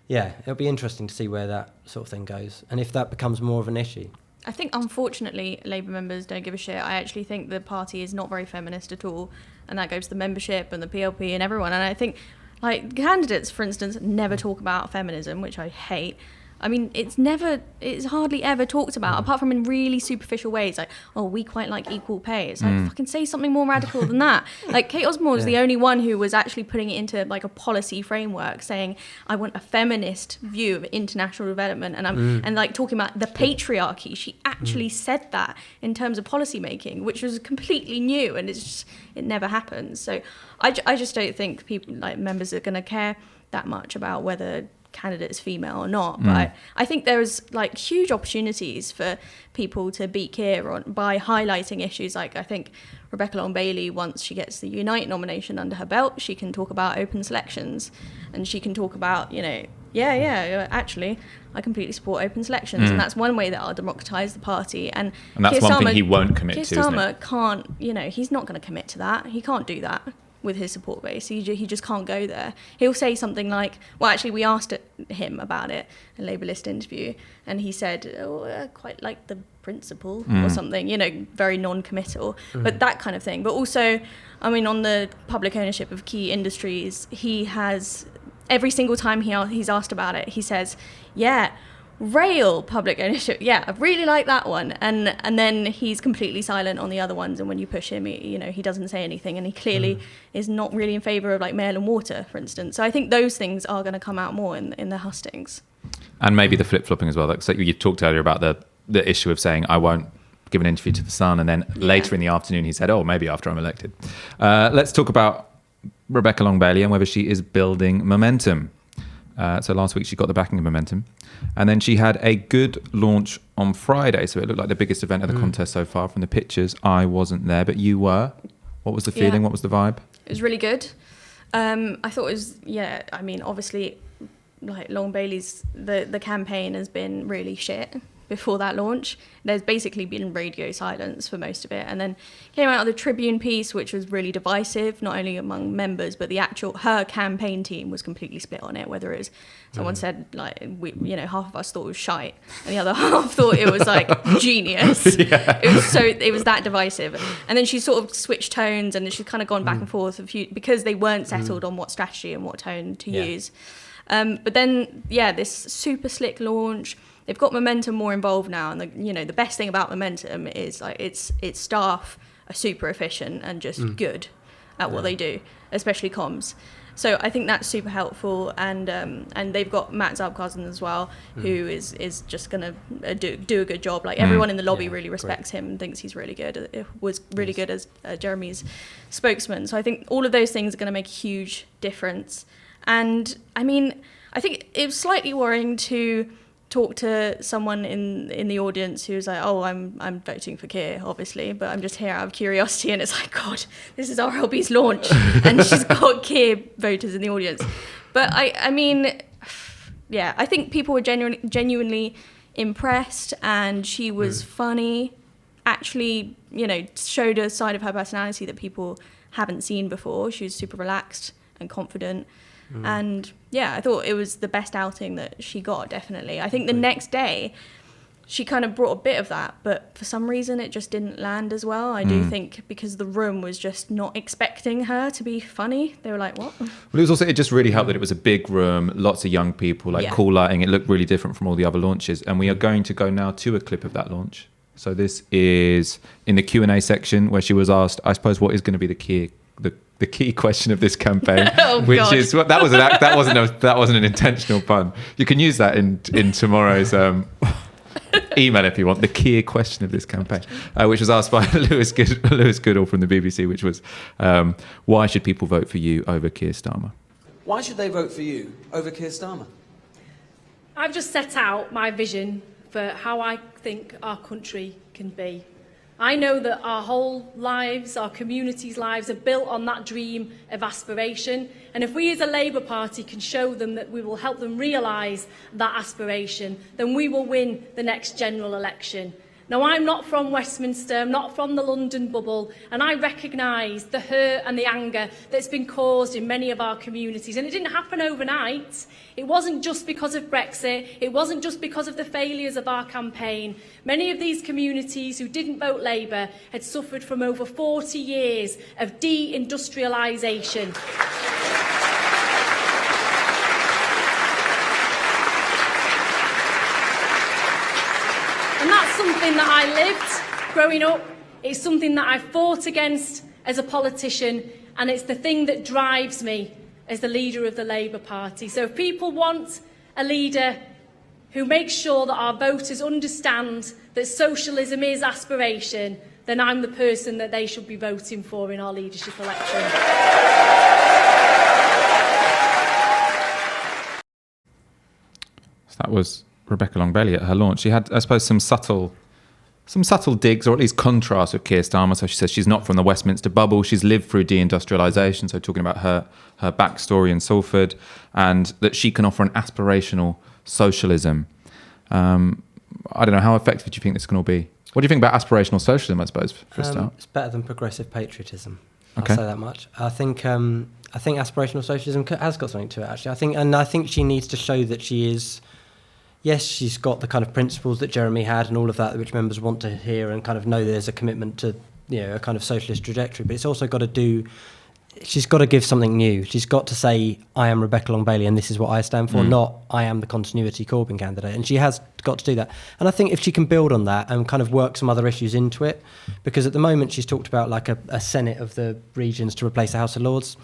yeah, it'll be interesting to see where that sort of thing goes, and if that becomes more of an issue. I think, unfortunately, Labour members don't give a shit. I actually think the party is not very feminist at all, and that goes to the membership and the PLP and everyone. And I think, like, candidates, for instance, never talk about feminism, which I hate. I mean, it's hardly ever talked about, apart from in really superficial ways, like, oh, we quite like equal pay. It's like, fucking say something more radical than that. Like, Kate Osborne was the only one who was actually putting it into, like, a policy framework, saying, I want a feminist view of international development, and and like talking about the patriarchy. She actually said that in terms of policy making, which was completely new, and it never happens. So I just don't think people, like, members are going to care that much about whether candidate is female or not, but I think there's, like, huge opportunities for people to beat Keir by highlighting issues. Like, I think Rebecca Long-Bailey, once she gets the Unite nomination under her belt, she can talk about open selections, and she can talk about, you know, actually, I completely support open selections, and that's one way that I'll democratise the party. And that's Keir one Starmer, thing he won't commit to, Keir Starmer can't, you know, he's not going to commit to that. He can't do that. with his support base. He just can't go there. He'll say something like, well, actually, we asked him about it in a Labour List interview, and he said, oh, I quite like the principle or something, very non-committal, but that kind of thing. But also, I mean, on the public ownership of key industries, he has, every single time he's asked about it, he says, yeah, rail public ownership, yeah, I really like that one, and then he's completely silent on the other ones, and when you push him, he doesn't say anything, and he clearly is not really in favour of like mail and water, for instance. So I think those things are going to come out more in the hustings. And maybe the flip-flopping as well. Like, so you talked earlier about the issue of saying, I won't give an interview to The Sun, and then later in the afternoon he said, oh, maybe after I'm elected. Let's talk about Rebecca Long-Bailey and whether she is building momentum. So last week she got the backing of Momentum, and then she had a good launch on Friday. So it looked like the biggest event of the contest so far from the pictures. I wasn't there, but you were. What was the feeling? What was the vibe? It was really good. I thought it was, I mean, obviously, like Long-Bailey's, the campaign has been really shit before that launch. There's basically been radio silence for most of it, and then came out of the Tribune piece, which was really divisive, not only among members, but her campaign team was completely split on it, whether it was someone said like half of us thought it was shite and the other half thought it was like genius. It was that divisive. And then she sort of switched tones, and she's kind of gone back and forth because they weren't settled on what strategy and what tone to use. But then this super slick launch. They've got Momentum more involved now, and the best thing about Momentum is like its staff are super efficient and just good at what they do, especially comms. So I think that's super helpful, and they've got Matt Zarb-Cousin as well, who is just gonna do a good job. Like everyone in the lobby really respects him and thinks he's really good. It was really good as Jeremy's spokesman. So I think all of those things are going to make a huge difference. And I mean, I think it was slightly worrying to talk to someone in the audience who was like, oh, I'm voting for Keir, obviously, but I'm just here out of curiosity. And it's like, God, this is RLB's launch, and she's got Keir voters in the audience. But I mean, I think people were genuinely impressed, and she was funny, actually, showed a side of her personality that people haven't seen before. She was super relaxed and confident. And I thought it was the best outing that she got, definitely. I think the next day she kind of brought a bit of that, but for some reason it just didn't land as well. I do think because the room was just not expecting her to be funny. They were like, what? Well, it just really helped that it was a big room, lots of young people, cool lighting. It looked really different from all the other launches. And we are going to go now to a clip of that launch. So this is in the Q&A section where she was asked, I suppose, what is going to be the key question of this campaign, is that wasn't an intentional pun. You can use that in tomorrow's email if you want. The key question of this campaign, which was asked by Lewis Goodall from the BBC, which was, why should people vote for you over Keir Starmer? Why should they vote for you over Keir Starmer? I've just set out my vision for how I think our country can be. I know that our whole lives, our communities' lives are built on that dream of aspiration. And if we as a Labour Party can show them that we will help them realise that aspiration, then we will win the next general election. Now, I'm not from Westminster, I'm not from the London bubble, and I recognise the hurt and the anger that's been caused in many of our communities. And it didn't happen overnight. It wasn't just because of Brexit, it wasn't just because of the failures of our campaign. Many of these communities who didn't vote Labour had suffered from over 40 years of deindustrialisation. And that's something that I lived growing up. It's something that I fought against as a politician, and it's the thing that drives me as the leader of the Labour Party. So if people want a leader who makes sure that our voters understand that socialism is aspiration, then I'm the person that they should be voting for in our leadership election. So that was Rebecca Long-Bailey at her launch. She had, I suppose, some subtle digs, or at least contrast with Keir Starmer. So she says she's not from the Westminster bubble. She's lived through deindustrialisation, so talking about her backstory in Salford, and that she can offer an aspirational socialism. I don't know, how effective do you think this can all be? What do you think about aspirational socialism, I suppose, for a start? It's better than progressive patriotism. Okay. I'll say that much. I think aspirational socialism has got something to it, actually. I think she needs to show that she is. Yes, she's got the kind of principles that Jeremy had and all of that, which members want to hear and kind of know there's a commitment to, a kind of socialist trajectory. But it's also got to she's got to give something new. She's got to say, I am Rebecca Long-Bailey and this is what I stand for, not I am the continuity Corbyn candidate. And she has got to do that. And I think if she can build on that and kind of work some other issues into it, because at the moment she's talked about like a Senate of the regions to replace the House of Lords.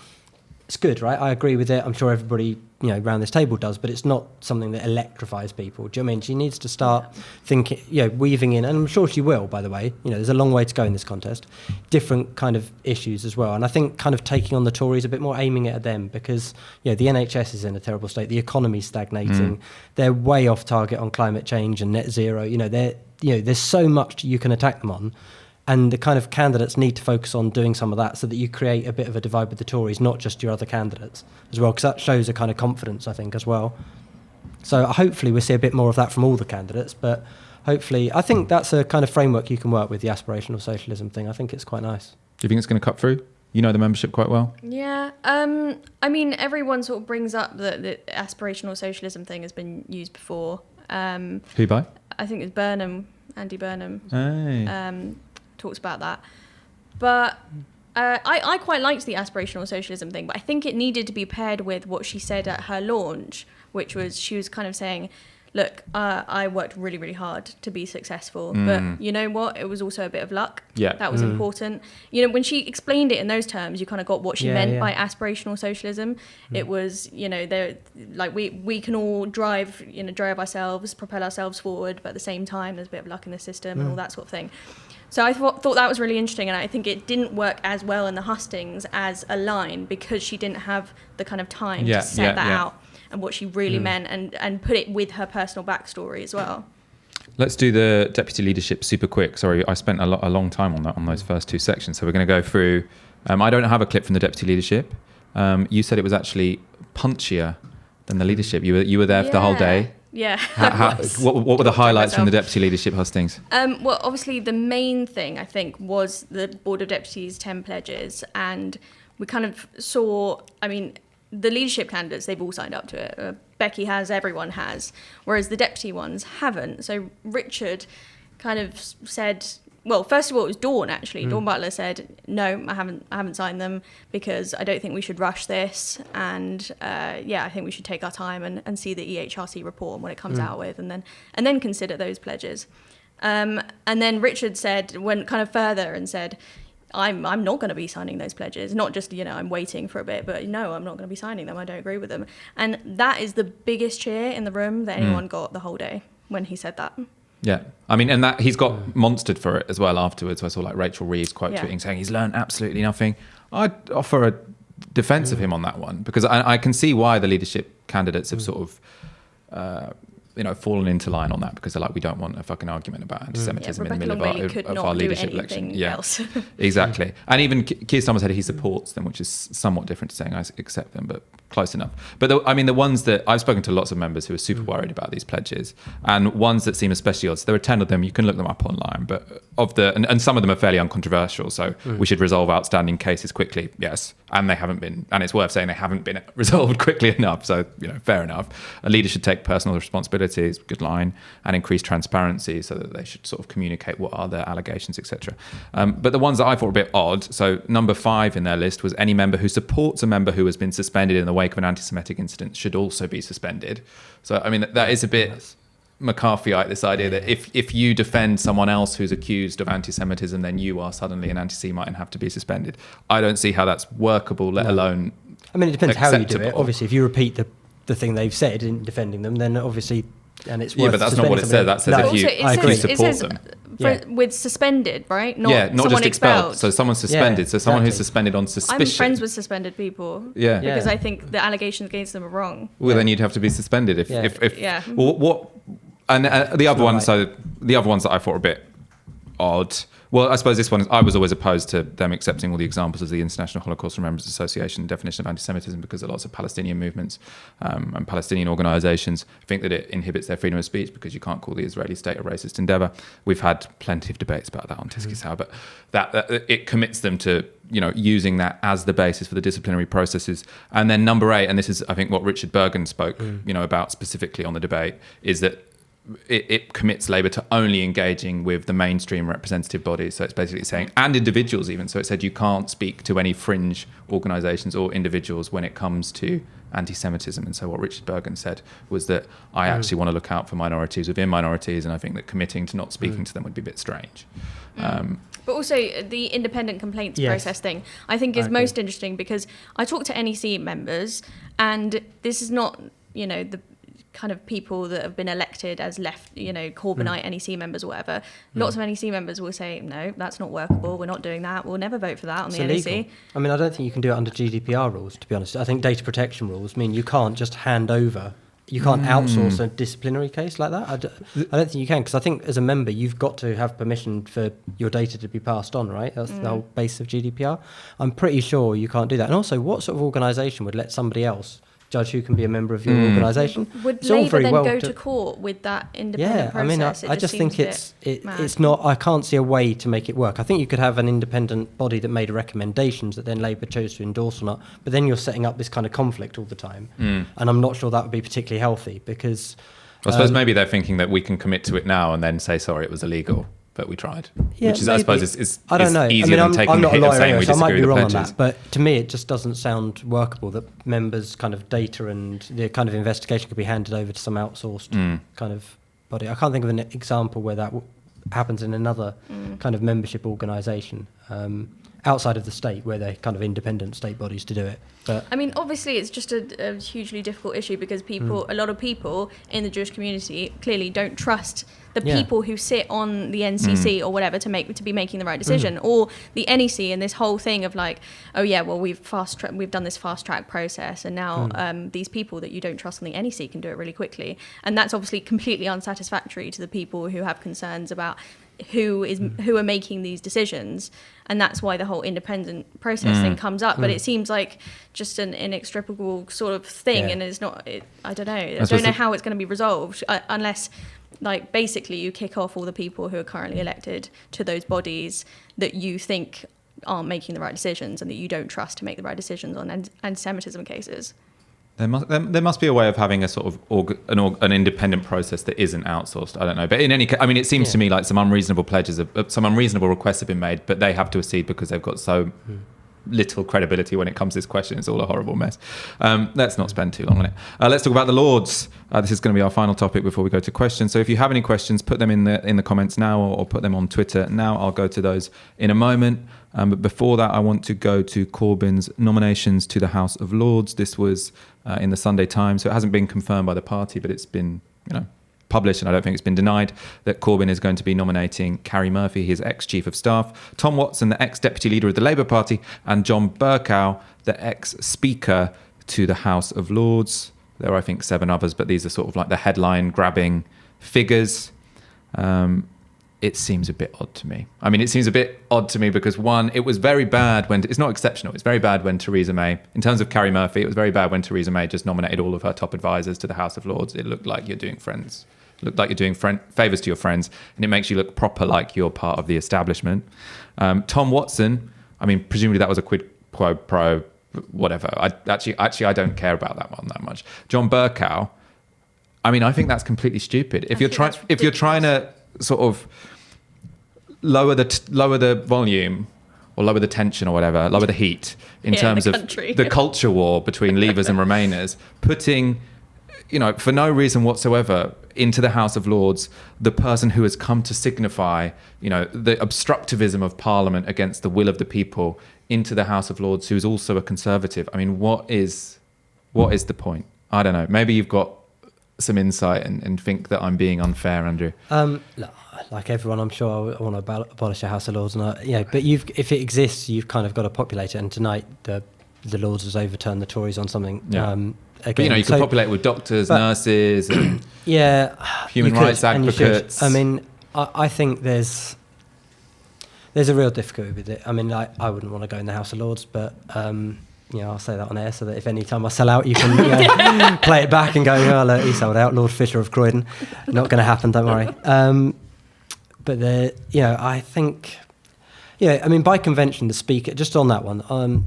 It's good, right? I agree with it. I'm sure everybody, around this table does, but it's not something that electrifies people. Do you know what I mean? She needs to start thinking, weaving in, and I'm sure she will, by the way. There's a long way to go in this contest. Different kind of issues as well. And I think kind of taking on the Tories a bit more, aiming it at them, because, the NHS is in a terrible state. The economy's stagnating. They're way off target on climate change and net zero. There's so much you can attack them on. And the kind of candidates need to focus on doing some of that so that you create a bit of a divide with the Tories, not just your other candidates as well, because that shows a kind of confidence, I think, as well. So hopefully we'll see a bit more of that from all the candidates, but hopefully I think that's a kind of framework you can work with, the aspirational socialism thing. I think it's quite nice. Do you think it's going to cut through? You know the membership quite well. Yeah. Everyone sort of brings up that the aspirational socialism thing has been used before. Who by? I think it's Burnham, Andy Burnham. Hey. Talks about that, but I quite liked the aspirational socialism thing, but I think it needed to be paired with what she said at her launch, which was she was kind of saying, look, I worked really, really hard to be successful, but you know what? It was also a bit of luck. Yeah. That was important. When she explained it in those terms, you kind of got what she meant by aspirational socialism. It was, they're like we can all drive ourselves, propel ourselves forward, but at the same time, there's a bit of luck in the system and all that sort of thing. So I thought that was really interesting, and I think it didn't work as well in the hustings as a line because she didn't have the kind of time to set that out and what she really meant and put it with her personal backstory as well. Let's do the deputy leadership super quick. Sorry, I spent a long time on those first two sections, so we're going to go through. I don't have a clip from the deputy leadership. You said it was actually punchier than the leadership. You were there for the whole day. Yeah. What were the highlights from the deputy leadership hustings? Well, obviously the main thing I think was the Board of Deputies 10 pledges, and we kind of saw, the leadership candidates, they've all signed up to it. Becky has, everyone has, whereas the deputy ones haven't. So Richard kind of said, well, first of all, it was Dawn, actually. Dawn Butler said, no, I haven't signed them because I don't think we should rush this. And I think we should take our time and see the EHRC report and what it comes out with and then consider those pledges. And then Richard went kind of further and said, I'm not going to be signing those pledges. Not just, I'm waiting for a bit, but no, I'm not going to be signing them. I don't agree with them. And that is the biggest cheer in the room that anyone got the whole day when he said that. Yeah, and that he's got monstered for it as well afterwards. I saw like Rachel Reeves quote tweeting saying he's learned absolutely nothing. I'd offer a defense of him on that one because I can see why the leadership candidates have sort of fallen into line on that because they're like, we don't want a fucking argument about anti-Semitism in the middle of our leadership election. Yeah, exactly. And even Keir Starmer said he supports them, which is somewhat different to saying I accept them, but close enough. But the ones that I've spoken to lots of members who are super worried about these pledges, and ones that seem especially odd. So there are 10 of them. You can look them up online, but and some of them are fairly uncontroversial. So we should resolve outstanding cases quickly. Yes, and they haven't been, and it's worth saying they haven't been resolved quickly enough. So fair enough. A leader should take personal responsibilities, good line, and increase transparency so that they should sort of communicate what are their allegations, etc. But the ones that I thought were a bit odd. So number 5 in their list was any member who supports a member who has been suspended in the wake of an anti-Semitic incident should also be suspended. So that is a bit McCarthyite, this idea that if you defend someone else who's accused of anti-Semitism, then you are suddenly an anti-Semite and have to be suspended. I don't see how that's workable, let alone it depends acceptable. how you do it. Obviously, if you repeat the thing they've said in defending them, then obviously, and it's worth but that's not what it says. That says if you support them. With suspended, right? Not just expelled. So someone's suspended. So someone who's suspended on suspicion. I'm friends with suspended people. Yeah. Because I think the allegations against them are wrong. Well, then you'd have to be suspended if Well, what? And the other ones. So the other ones that I thought were a bit odd. Well, I suppose this one, I was always opposed to them accepting all the examples of the International Holocaust Remembrance Association definition of anti-Semitism because there are lots of Palestinian movements and Palestinian organisations think that it inhibits their freedom of speech because you can't call the Israeli state a racist endeavour. We've had plenty of debates about that on Tiskisau, but that it commits them to using that as the basis for the disciplinary processes. And then number 8, and this is, I think, what Richard Bergen spoke, about specifically on the debate, is that it commits Labour to only engaging with the mainstream representative bodies. So it's basically saying, and individuals even. So it said you can't speak to any fringe organisations or individuals when it comes to anti-Semitism. And so what Richard Bergen said was that I actually want to look out for minorities within minorities, and I think that committing to not speaking to them would be a bit strange. But also the independent complaints process thing, I think is most interesting, because I talk to NEC members, and this is not, the kind of people that have been elected as left, Corbynite NEC members or whatever. Lots of NEC members will say, no, that's not workable. We're not doing that. We'll never vote for that on the NEC. Illegal. I mean, I don't think you can do it under GDPR rules, to be honest. I think data protection rules mean you can't just hand over. You can't outsource a disciplinary case like that. I don't think you can, because I think as a member, you've got to have permission for your data to be passed on, right? That's the whole base of GDPR. I'm pretty sure you can't do that. And also, what sort of organisation would let somebody else judge who can be a member of your organisation? Would Labour then go to court with that independent process? I just think it's not. I can't see a way to make it work. I think you could have an independent body that made recommendations that then Labour chose to endorse or not. But then you're setting up this kind of conflict all the time, and I'm not sure that would be particularly healthy, because I suppose maybe they're thinking that we can commit to it now and then say sorry, it was illegal, but we tried. Yeah, which is, I suppose, is I don't know. easier than taking the hit of saying we disagree with the pledges. On that, but to me, it just doesn't sound workable that members' kind of data and the kind of investigation could be handed over to some outsourced kind of body. I can't think of an example where that happens in another kind of membership organisation outside of the state, where they're kind of independent state bodies to do it. But I mean, obviously, it's just a hugely difficult issue, because a lot of people in the Jewish community clearly don't trust the people who sit on the NCC or whatever to be making the right decision, or the NEC, and this whole thing of like, oh yeah, well we've done this fast track process, and now these people that you don't trust on the NEC can do it really quickly, and that's obviously completely unsatisfactory to the people who have concerns about who are making these decisions, and that's why the whole independent process thing comes up. But it seems like just an inextricable sort of thing, and it's not. I don't know. I don't know how it's going to be resolved unless, like, basically you kick off all the people who are currently elected to those bodies that you think aren't making the right decisions and that you don't trust to make the right decisions on anti-Semitism cases. There must be a way of having a sort of an independent process that isn't outsourced. I don't know, but in any case, I mean, it seems to me like some unreasonable requests have been made, but they have to accede because they've got so little credibility when it comes to this question. It's all a horrible mess. Let's not spend too long on it. Let's talk about the Lords. This is going to be our final topic before we go to questions. So if you have any questions, put them in the comments now, or put them on Twitter now. I'll go to those in a moment. But before that, I want to go to Corbyn's nominations to the House of Lords. This was in the Sunday Times, so it hasn't been confirmed by the party, but it's been, published, and I don't think it's been denied, that Corbyn is going to be nominating Carrie Murphy, his ex-chief of staff, Tom Watson, the ex-deputy leader of the Labour Party, and John Bercow, the ex-speaker to the House of Lords. There are, I think, 7 others, but these are sort of like the headline-grabbing figures. It seems a bit odd to me. I mean, it seems a bit odd to me because, one, it was very bad when... It's not exceptional. It's very bad when Theresa May... In terms of Carrie Murphy, it was very bad when Theresa May just nominated all of her top advisors to the House of Lords. It looked like you're doing favours to your friends, and it makes you look proper like you're part of the establishment. Tom Watson, I mean, presumably that was a quid pro, whatever. I don't care about that one that much. John Bercow, I mean, I think that's completely stupid. If you're trying to sort of lower the volume or lower the tension or whatever, lower the heat in terms of the culture war between Leavers and Remainers, putting, for no reason whatsoever into the House of Lords the person who has come to signify, the obstructivism of Parliament against the will of the people into the House of Lords, who's also a Conservative. I mean, what is the point? I don't know. Maybe you've got some insight and think that I'm being unfair, Andrew. Like everyone, I'm sure I want to abolish the House of Lords, but if it exists, you've kind of got to populate it. And tonight, the Lords has overturned the Tories on something. Again, but you could populate it with doctors, nurses, and human rights advocates. I mean, I think there's a real difficulty with it. I mean, I wouldn't want to go in the House of Lords, but I'll say that on air so that if any time I sell out, you can play it back and go, oh, look, he sold out, Lord Fisher of Croydon. Not going to happen, don't worry. But I think, Yeah, I mean, by convention, the Speaker, just on that one,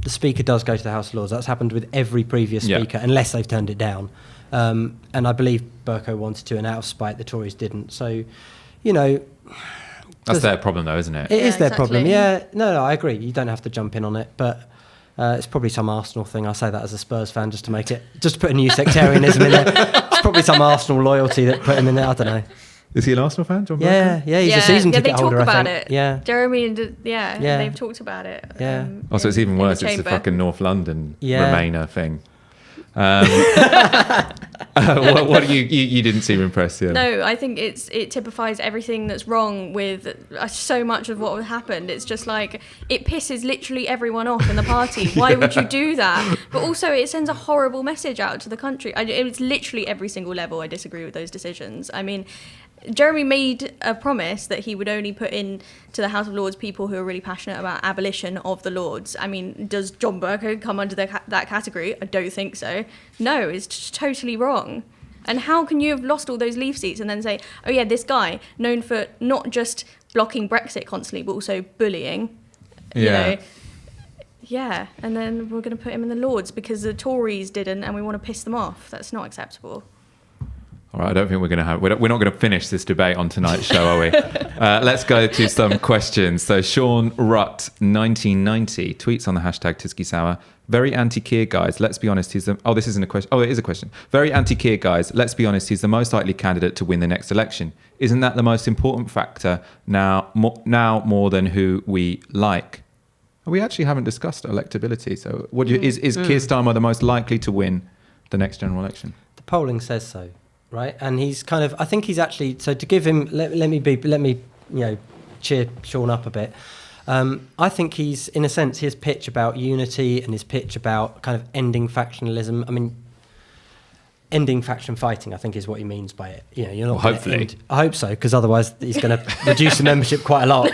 the Speaker does go to the House of Lords. That's happened with every previous Speaker, unless they've turned it down. And I believe Bercow wanted to, and out of spite, the Tories didn't. So, you know... That's their problem, though, isn't it? It is their problem, yeah. No, I agree. You don't have to jump in on it, but... it's probably some Arsenal thing. I say that as a Spurs fan just to put a new sectarianism in there. It's probably some Arsenal loyalty that put him in there. I don't know. Is he an Arsenal fan, John? Yeah, he's a season ticket holder. They talk about I think. it. Yeah, Jeremy and they've talked about it. Yeah. So it's even worse. It's the fucking North London Remainer thing. What do you didn't seem impressed? Yeah. No, I think it typifies everything that's wrong with so much of what happened. It's just like it pisses literally everyone off in the party. Why would you do that? But also it sends a horrible message out to the country. It's literally every single level I disagree with those decisions. I mean, Jeremy made a promise that he would only put in to the House of Lords people who are really passionate about abolition of the Lords. I mean, does John Bercow come under that category? I don't think so. No, it's just totally wrong. And how can you have lost all those Leave seats and then say, oh yeah, this guy, known for not just blocking Brexit constantly, but also bullying, you know? Yeah, and then we're going to put him in the Lords because the Tories didn't and we want to piss them off. That's not acceptable. All right, I don't think we're not going to finish this debate on tonight's show, are we? Let's go to some questions. So Sean Rutt, 1990, tweets on the hashtag Tysky Sour. Very anti-Keir, guys. Let's be honest. This isn't a question. Oh, it is a question. Very anti-Keir, guys. Let's be honest. He's the most likely candidate to win the next election. Isn't that the most important factor now more than who we like? We actually haven't discussed electability. So is Keir Starmer the most likely to win the next general election? The polling says so. Right, and he's kind of. I think he's actually. So to give him, let me cheer Sean up a bit. I think he's, in a sense, his pitch about unity and his pitch about kind of ending factionalism. I mean, ending faction fighting, I think, is what he means by it. You know, you're not. Well, hopefully, I hope so, because otherwise he's going to reduce the membership quite a lot,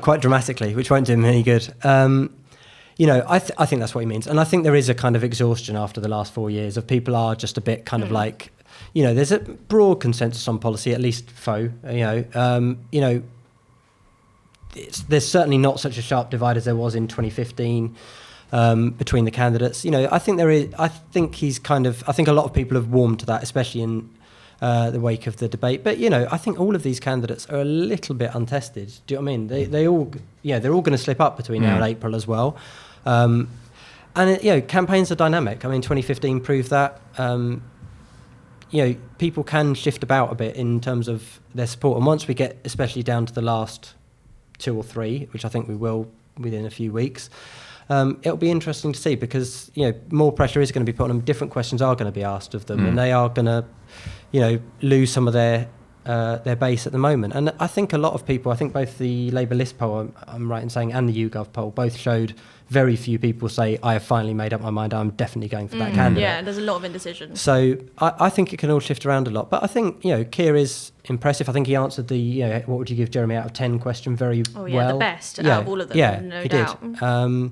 quite dramatically, which won't do him any good. You know, I think that's what he means, and I think there is a kind of exhaustion after the last 4 years of people are just a bit kind of like. You know, there's a broad consensus on policy, at least faux. There's certainly not such a sharp divide as there was in 2015 between the candidates. You know, I think there is. I think a lot of people have warmed to that, especially in the wake of the debate. But you know, I think all of these candidates are a little bit untested. Do you know what I mean? They're all going to slip up between now and April as well. Campaigns are dynamic. I mean, 2015 proved that. People can shift about a bit in terms of their support. And once we get especially down to the last 2 or 3, which I think we will within a few weeks, it'll be interesting to see because, more pressure is going to be put on them. Different questions are going to be asked of them and they are going to, lose some of their base at the moment. And I think a lot of people, I think both the Labour list poll, I'm right in saying, and the YouGov poll both showed very few people say, I have finally made up my mind, I'm definitely going for that candidate. Yeah, there's a lot of indecision. So I think it can all shift around a lot. But I think, Keir is impressive. I think he answered the, what would you give Jeremy out of 10 question very well. Oh, yeah, the best out of all of them, no doubt. Did.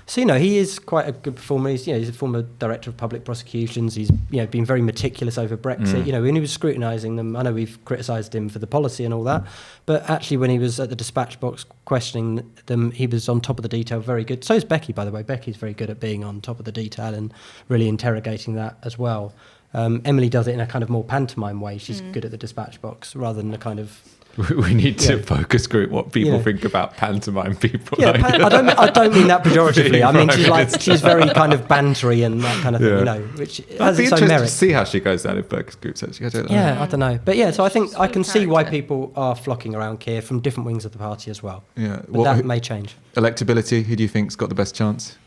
So, he is quite a good performer. He's a former director of public prosecutions. He's, been very meticulous over Brexit. When he was scrutinising them, I know we've criticised him for the policy and all that, but actually when he was at the dispatch box questioning them, he was on top of the detail, very good. So is Becky, by the way. Becky's very good at being on top of the detail and really interrogating that as well. Emily does it in a kind of more pantomime way. She's good at the dispatch box rather than a kind of... We need to focus group what people think about pantomime people. Yeah, I don't mean that pejoratively. I mean she's very kind of bantery and that kind of thing, which has its own merit. To see how she goes down in focus groups. Actually, I don't know, but so I think I can see why people are flocking around Keir from different wings of the party as well. Yeah, but that may change. Electability. Who do you think's got the best chance?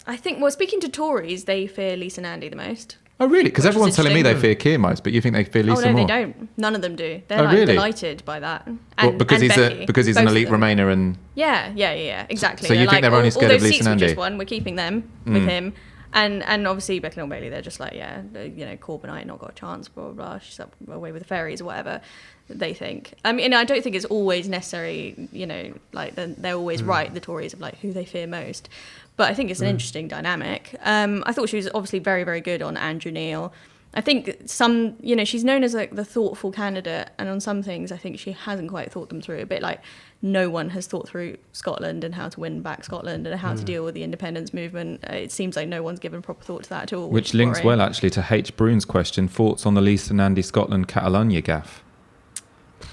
I think. Well, speaking to Tories, they fear Lisa Nandy the most. Oh, really? Because everyone's telling me they fear Keir most, but you think they fear Lisa more? Oh, no, they don't. None of them do. They're really? Delighted by that. And, because he's an elite Remainer and... Yeah, exactly. So you think they're only scared of Lisa Nandy? All those seats we just won, we're keeping them with him. And obviously Becky Long-Bailey, they're just like, Corbynite not got a chance, blah, blah, blah. She's up away with the fairies or whatever, they think. I mean, I don't think it's always necessary, they're always right, the Tories, of who they fear most. But I think it's an interesting dynamic. I thought she was obviously very, very good on Andrew Neil. I think some, she's known as like the thoughtful candidate, and on some things I think she hasn't quite thought them through. A bit like no one has thought through Scotland and how to win back Scotland and how to deal with the independence movement. It seems like no one's given proper thought to that at all. Which links well actually to H. Brune's question, thoughts on the Lisa Nandy Scotland Catalonia gaffe.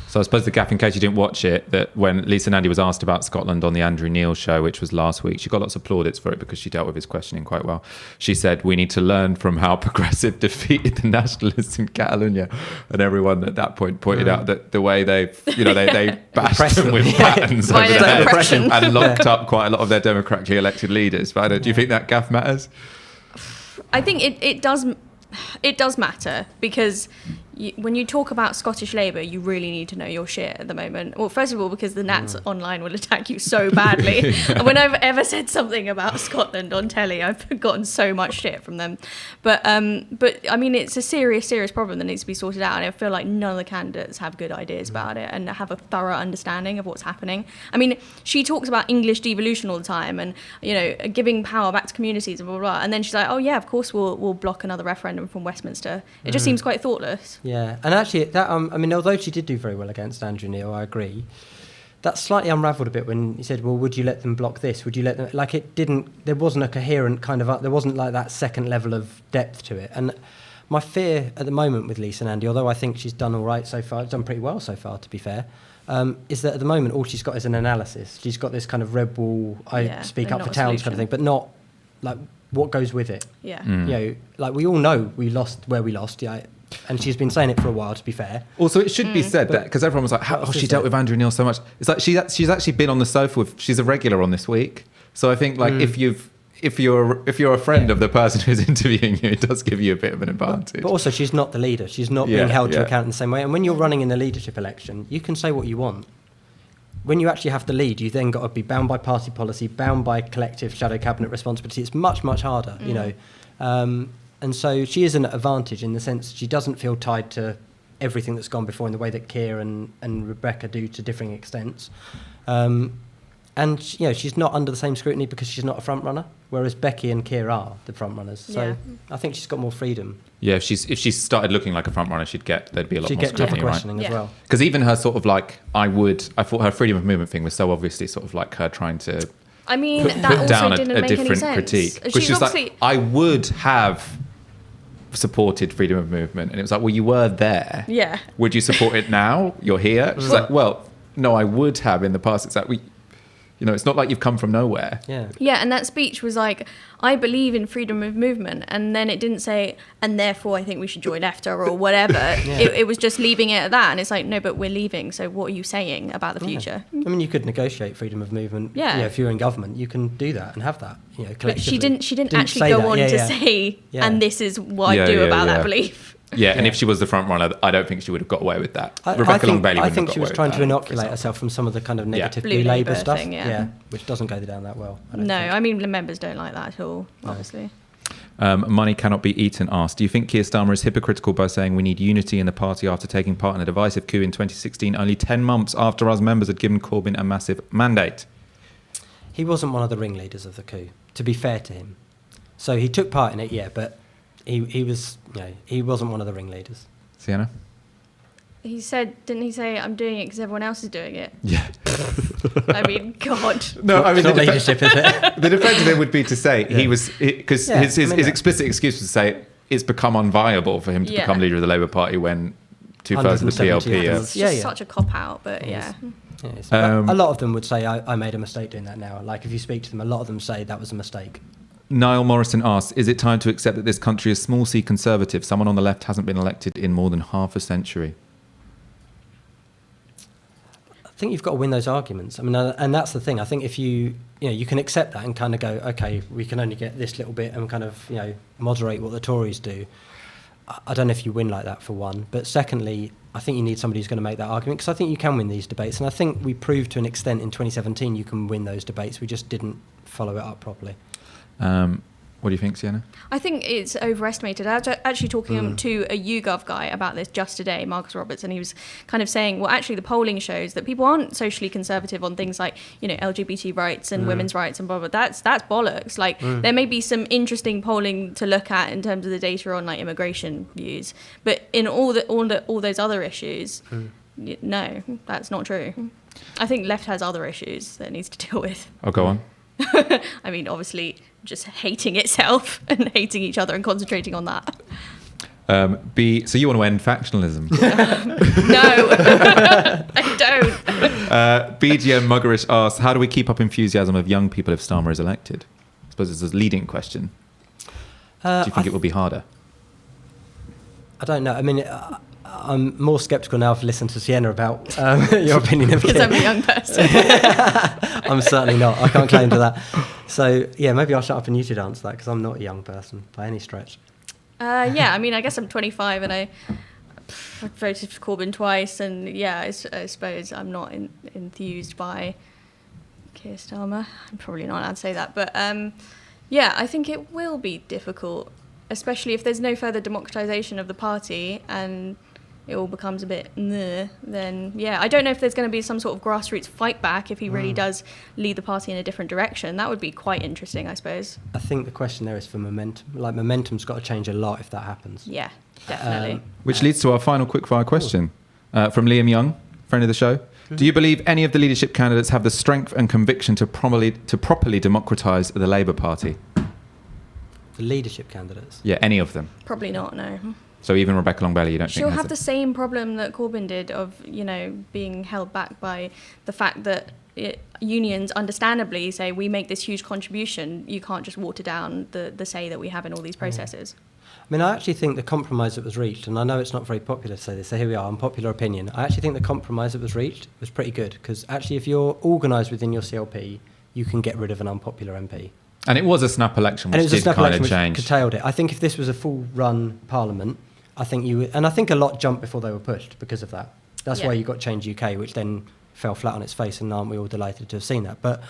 So I suppose the gaffe, in case you didn't watch it, that when Lisa Nandy was asked about Scotland on the Andrew Neil show, which was last week, she got lots of plaudits for it because she dealt with his questioning quite well. She said, we need to learn from how Progressive defeated the nationalists in Catalonia. And everyone at that point pointed out that the way they bashed them with batons over their heads and locked up quite a lot of their democratically elected leaders. But do you think that gaffe matters? I think it does matter, because when you talk about Scottish Labour, you really need to know your shit at the moment. Well, first of all, because the Nats online will attack you so badly. And when I've ever said something about Scotland on telly, I've gotten so much shit from them. But I mean, it's a serious problem that needs to be sorted out. And I feel like none of the candidates have good ideas about it and have a thorough understanding of what's happening. I mean, she talks about English devolution all the time and, giving power back to communities and blah, blah, blah. And then she's like, oh yeah, of course we'll block another referendum from Westminster. It just seems quite thoughtless. Yeah, and actually, that although she did do very well against Andrew Neil, I agree. That slightly unravelled a bit when he said, "Well, would you let them block this? Would you let them?" Like it didn't. There wasn't a coherent kind of. There wasn't like that second level of depth to it. And my fear at the moment with Lisa Nandy, although I think she's done all right so far, done pretty well so far, to be fair, is that at the moment all she's got is an analysis. She's got this kind of red wall, speak up for towns kind of thing, but not like what goes with it. Yeah. Like we all know we lost where we lost. Yeah. And she's been saying it for a while, to be fair. Also, it should be said that, because everyone was like, she dealt with Andrew Neil so much. It's like she's actually been on the sofa with, she's a regular on This Week. So I think like if you're a friend of the person who's interviewing you, it does give you a bit of an advantage. But also, she's not the leader. She's not being held to account in the same way. And when you're running in a leadership election, you can say what you want. When you actually have to lead, you then got to be bound by party policy, bound by collective shadow cabinet responsibility. It's much, much harder, And so she is an advantage in the sense she doesn't feel tied to everything that's gone before in the way that Keir and Rebecca do to differing extents. And she's not under the same scrutiny because she's not a front runner, whereas Becky and Keir are the front runners. So I think she's got more freedom. Yeah, if she started looking like a front runner, there'd be a lot more scrutiny, questioning as well. Because even her sort of like, I thought her freedom of movement thing was so obviously sort of like her trying to. I mean, put that also down didn't a make any different sense. critique. Because She's she was obviously like, I would have supported freedom of movement, and it was like, well, you were there. Yeah. Would you support it now? You're here. She's like, well, no, I would have in the past. It's like it's not like you've come from nowhere. Yeah. Yeah, and that speech was like, I believe in freedom of movement, and then it didn't say, and therefore I think we should join EFTA or whatever. It was just leaving it at that, and it's like, no, but we're leaving, so what are you saying about the future? I mean, you could negotiate freedom of movement. Yeah. If you're in government, you can do that and have that. But she didn't actually go on to say, and this is what I do about that belief. Yeah, and if she was the front runner, I don't think she would have got away with that. Rebecca Long-Bailey I think she was trying to inoculate herself from some of the kind of negative Blue Labour stuff. Thing, which doesn't go down that well. I mean, the members don't like that at all, obviously. Money cannot be eaten asked. Do you think Keir Starmer is hypocritical by saying we need unity in the party after taking part in a divisive coup in 2016, only 10 months after us members had given Corbyn a massive mandate? He wasn't one of the ringleaders of the coup, to be fair to him. So he took part in it, but he was, he wasn't one of the ringleaders. Sienna? Didn't he say, I'm doing it because everyone else is doing it? Yeah. I mean, God. No, I mean, it's not leadership, is it? The defense of it would be to say he was, because his explicit excuse was to say it's become unviable for him to become leader of the Labour Party when 2/3 of the PLP are. It's just such a cop-out, but Yes, a lot of them would say, I made a mistake doing that now. Like, if you speak to them, a lot of them say that was a mistake. Niall Morrison asks, is it time to accept that this country is small c conservative? Someone on the left hasn't been elected in more than half a century. I think you've got to win those arguments. I mean, and that's the thing. I think if you can accept that and kind of go, okay, we can only get this little bit and kind of, moderate what the Tories do. I don't know if you win like that, for one. But secondly, I think you need somebody who's going to make that argument, because I think you can win these debates. And I think we proved to an extent in 2017 you can win those debates. We just didn't follow it up properly. What do you think, Sienna? I think it's overestimated. I was actually talking to a YouGov guy about this just today, Marcus Roberts, and he was kind of saying, well, actually the polling shows that people aren't socially conservative on things like, LGBT rights and women's rights and blah, blah, blah. That's bollocks. Like, there may be some interesting polling to look at in terms of the data on, like, immigration views, but in all those other issues, no, that's not true. I think left has other issues that it needs to deal with. Oh, go on. I mean, obviously, just hating itself and hating each other and concentrating on that. So you want to end factionalism? No, I don't. BGM Muggerish asks, how do we keep up enthusiasm of young people if Starmer is elected? I suppose it's a leading question. Do you think it will be harder? I don't know. I mean, I'm more sceptical now to listen to Sienna about your opinion of Because I'm a young person. I'm certainly not. I can't claim to that. So, yeah, maybe I'll shut up and you should answer that because I'm not a young person by any stretch. Yeah, I mean, I guess I'm 25 and I voted for Corbyn twice. And, yeah, I suppose I'm not enthused by Keir Starmer. I'm probably not allowed to say that. But, yeah, I think it will be difficult, especially if there's no further democratisation of the party and it all becomes a bit then yeah, I don't know if there's going to be some sort of grassroots fight back if he really does lead the party in a different direction. That would be quite interesting, I suppose. I think the question there is for momentum. Like, momentum's got to change a lot if that happens. Yeah, definitely. Which leads to our final quickfire question from Liam Young, friend of the show. Do you believe any of the leadership candidates have the strength and conviction to properly democratise the Labour Party? The leadership candidates? Yeah, any of them. Probably not, no. So even Rebecca Long-Bailey, you don't She'll think have the same problem that Corbyn did of, being held back by the fact that unions understandably say we make this huge contribution. You can't just water down the say that we have in all these processes. I mean, I actually think the compromise that was reached, and I know it's not very popular to say this, so here we are, unpopular opinion. I actually think the compromise that was reached was pretty good because actually if you're organised within your CLP, you can get rid of an unpopular MP. And it was a snap election, which did kind of change. Which curtailed it. I think if this was a full-run parliament, I think I think a lot jumped before they were pushed because of that. That's why you got Change UK, which then fell flat on its face, and aren't we all delighted to have seen that? But,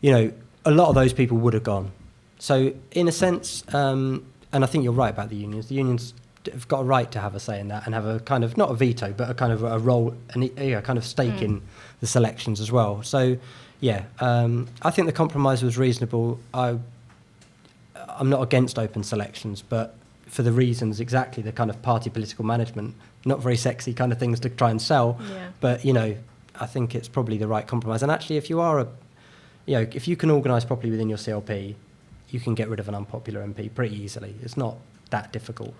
a lot of those people would have gone. So, in a sense, and I think you're right about the unions. The unions have got a right to have a say in that and have a kind of, not a veto, but a kind of a role, a kind of stake in the selections as well. So, yeah, I think the compromise was reasonable. I'm not against open selections, but for the reasons exactly, the kind of party political management, not very sexy kind of things to try and sell. Yeah. But, I think it's probably the right compromise. And actually, if you are if you can organise properly within your CLP, you can get rid of an unpopular MP pretty easily. It's not that difficult.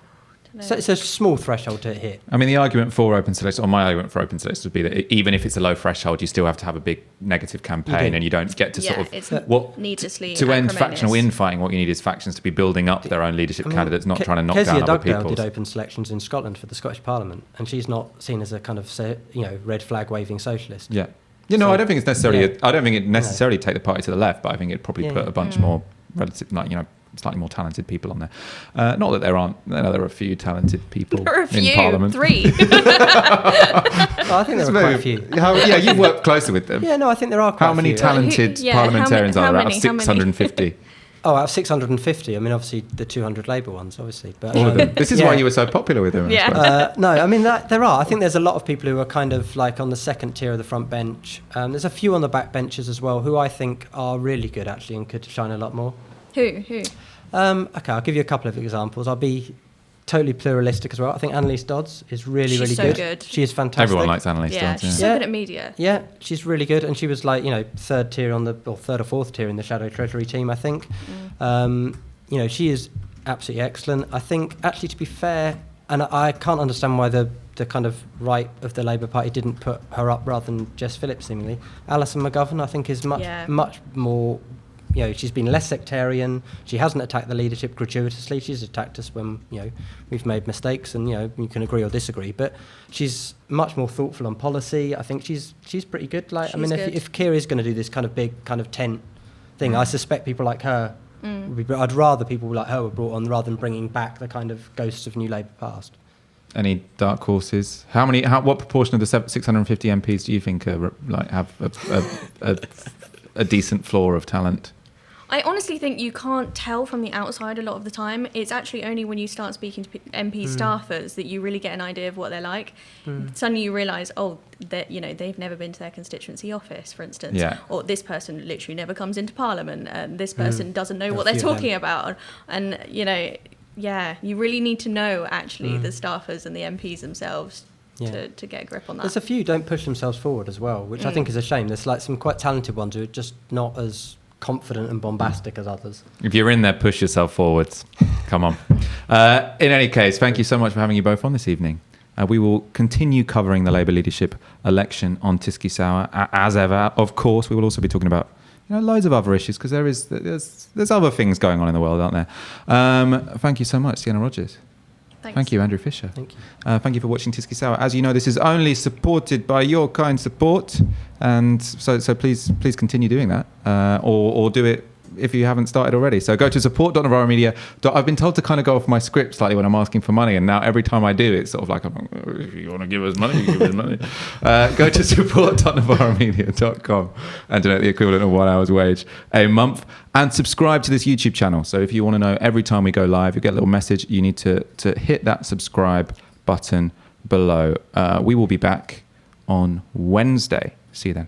So it's a small threshold to hit. I mean, the argument for open selection, or my argument for open selection would be that even if it's a low threshold, you still have to have a big negative campaign and you don't get to needlessly to end factional infighting. What you need is factions to be building up their own leadership candidates, not trying to knock down other people. Kezia Dugdale did open selections in Scotland for the Scottish Parliament, and she's not seen as a kind of red flag waving socialist. Yeah, I don't think it's necessarily. I don't think it necessarily take the party to the left, but I think it probably put a bunch more relative, slightly more talented people on there. Not that there aren't. There are a few talented people in Parliament. 3. I think there are quite a few. You've worked closer with them. Yeah, no, I think there are quite a few. How many talented parliamentarians are there out of 650? Oh, out of 650. I mean, obviously the 200 Labour ones, obviously. But all of them. This is why you were so popular with them. Yeah. No, I mean there are. I think there's a lot of people who are kind of like on the second tier of the front bench. There's a few on the back benches as well who I think are really good actually and could shine a lot more. Who? Okay, I'll give you a couple of examples. I'll be totally pluralistic as well. I think Annalise Dodds is really good. She is fantastic. Everyone likes Annalise Dodds. She's so good at media. Yeah, she's really good, and she was like third or fourth tier in the Shadow Treasury team, I think. She is absolutely excellent. I think actually, to be fair, and I can't understand why the kind of right of the Labour Party didn't put her up rather than Jess Phillips, seemingly. Alison McGovern, I think, is much more. She's been less sectarian. She hasn't attacked the leadership gratuitously. She's attacked us when, we've made mistakes and, you can agree or disagree. But she's much more thoughtful on policy. I think she's pretty good. If Keir is going to do this kind of big kind of tent thing, I suspect people like her would be, I'd rather people like her were brought on rather than bringing back the kind of ghosts of New Labour past. Any dark horses? What proportion of the 650 MPs do you think have a decent floor of talent? I honestly think you can't tell from the outside a lot of the time. It's actually only when you start speaking to MP staffers that you really get an idea of what they're like. Suddenly you realise, that they've never been to their constituency office, for instance, or this person literally never comes into Parliament, and this person doesn't know what they're talking about, and you really need to know actually the staffers and the MPs themselves. To get a grip on that. There's a few who don't push themselves forward as well, which I think is a shame. There's like some quite talented ones who are just not as confident and bombastic as others. If you're in there, push yourself forwards. Come on. In any case, thank you so much for having you both on this evening. We will continue covering the Labour leadership election on Tisky Sour as ever. Of course, we will also be talking about loads of other issues because there's other things going on in the world, aren't there? Thank you so much, Sienna Rodgers. Thanks. Thank you, Andrew Fisher. Thank you. Thank you for watching Tisky Sour. As you know, this is only supported by your kind support, and so please continue doing that, or do it if you haven't started already. So go to support.Novara Media. I've been told to kind of go off my script slightly when I'm asking for money, and now every time I do, it's sort of like, if you want to give us money, give us money. Go to support.NovaraMedia.com and donate the equivalent of 1 hour's wage a month, and subscribe to this YouTube channel. So if you want to know every time we go live, you get a little message, you need to hit that subscribe button below. We will be back on Wednesday. See you then.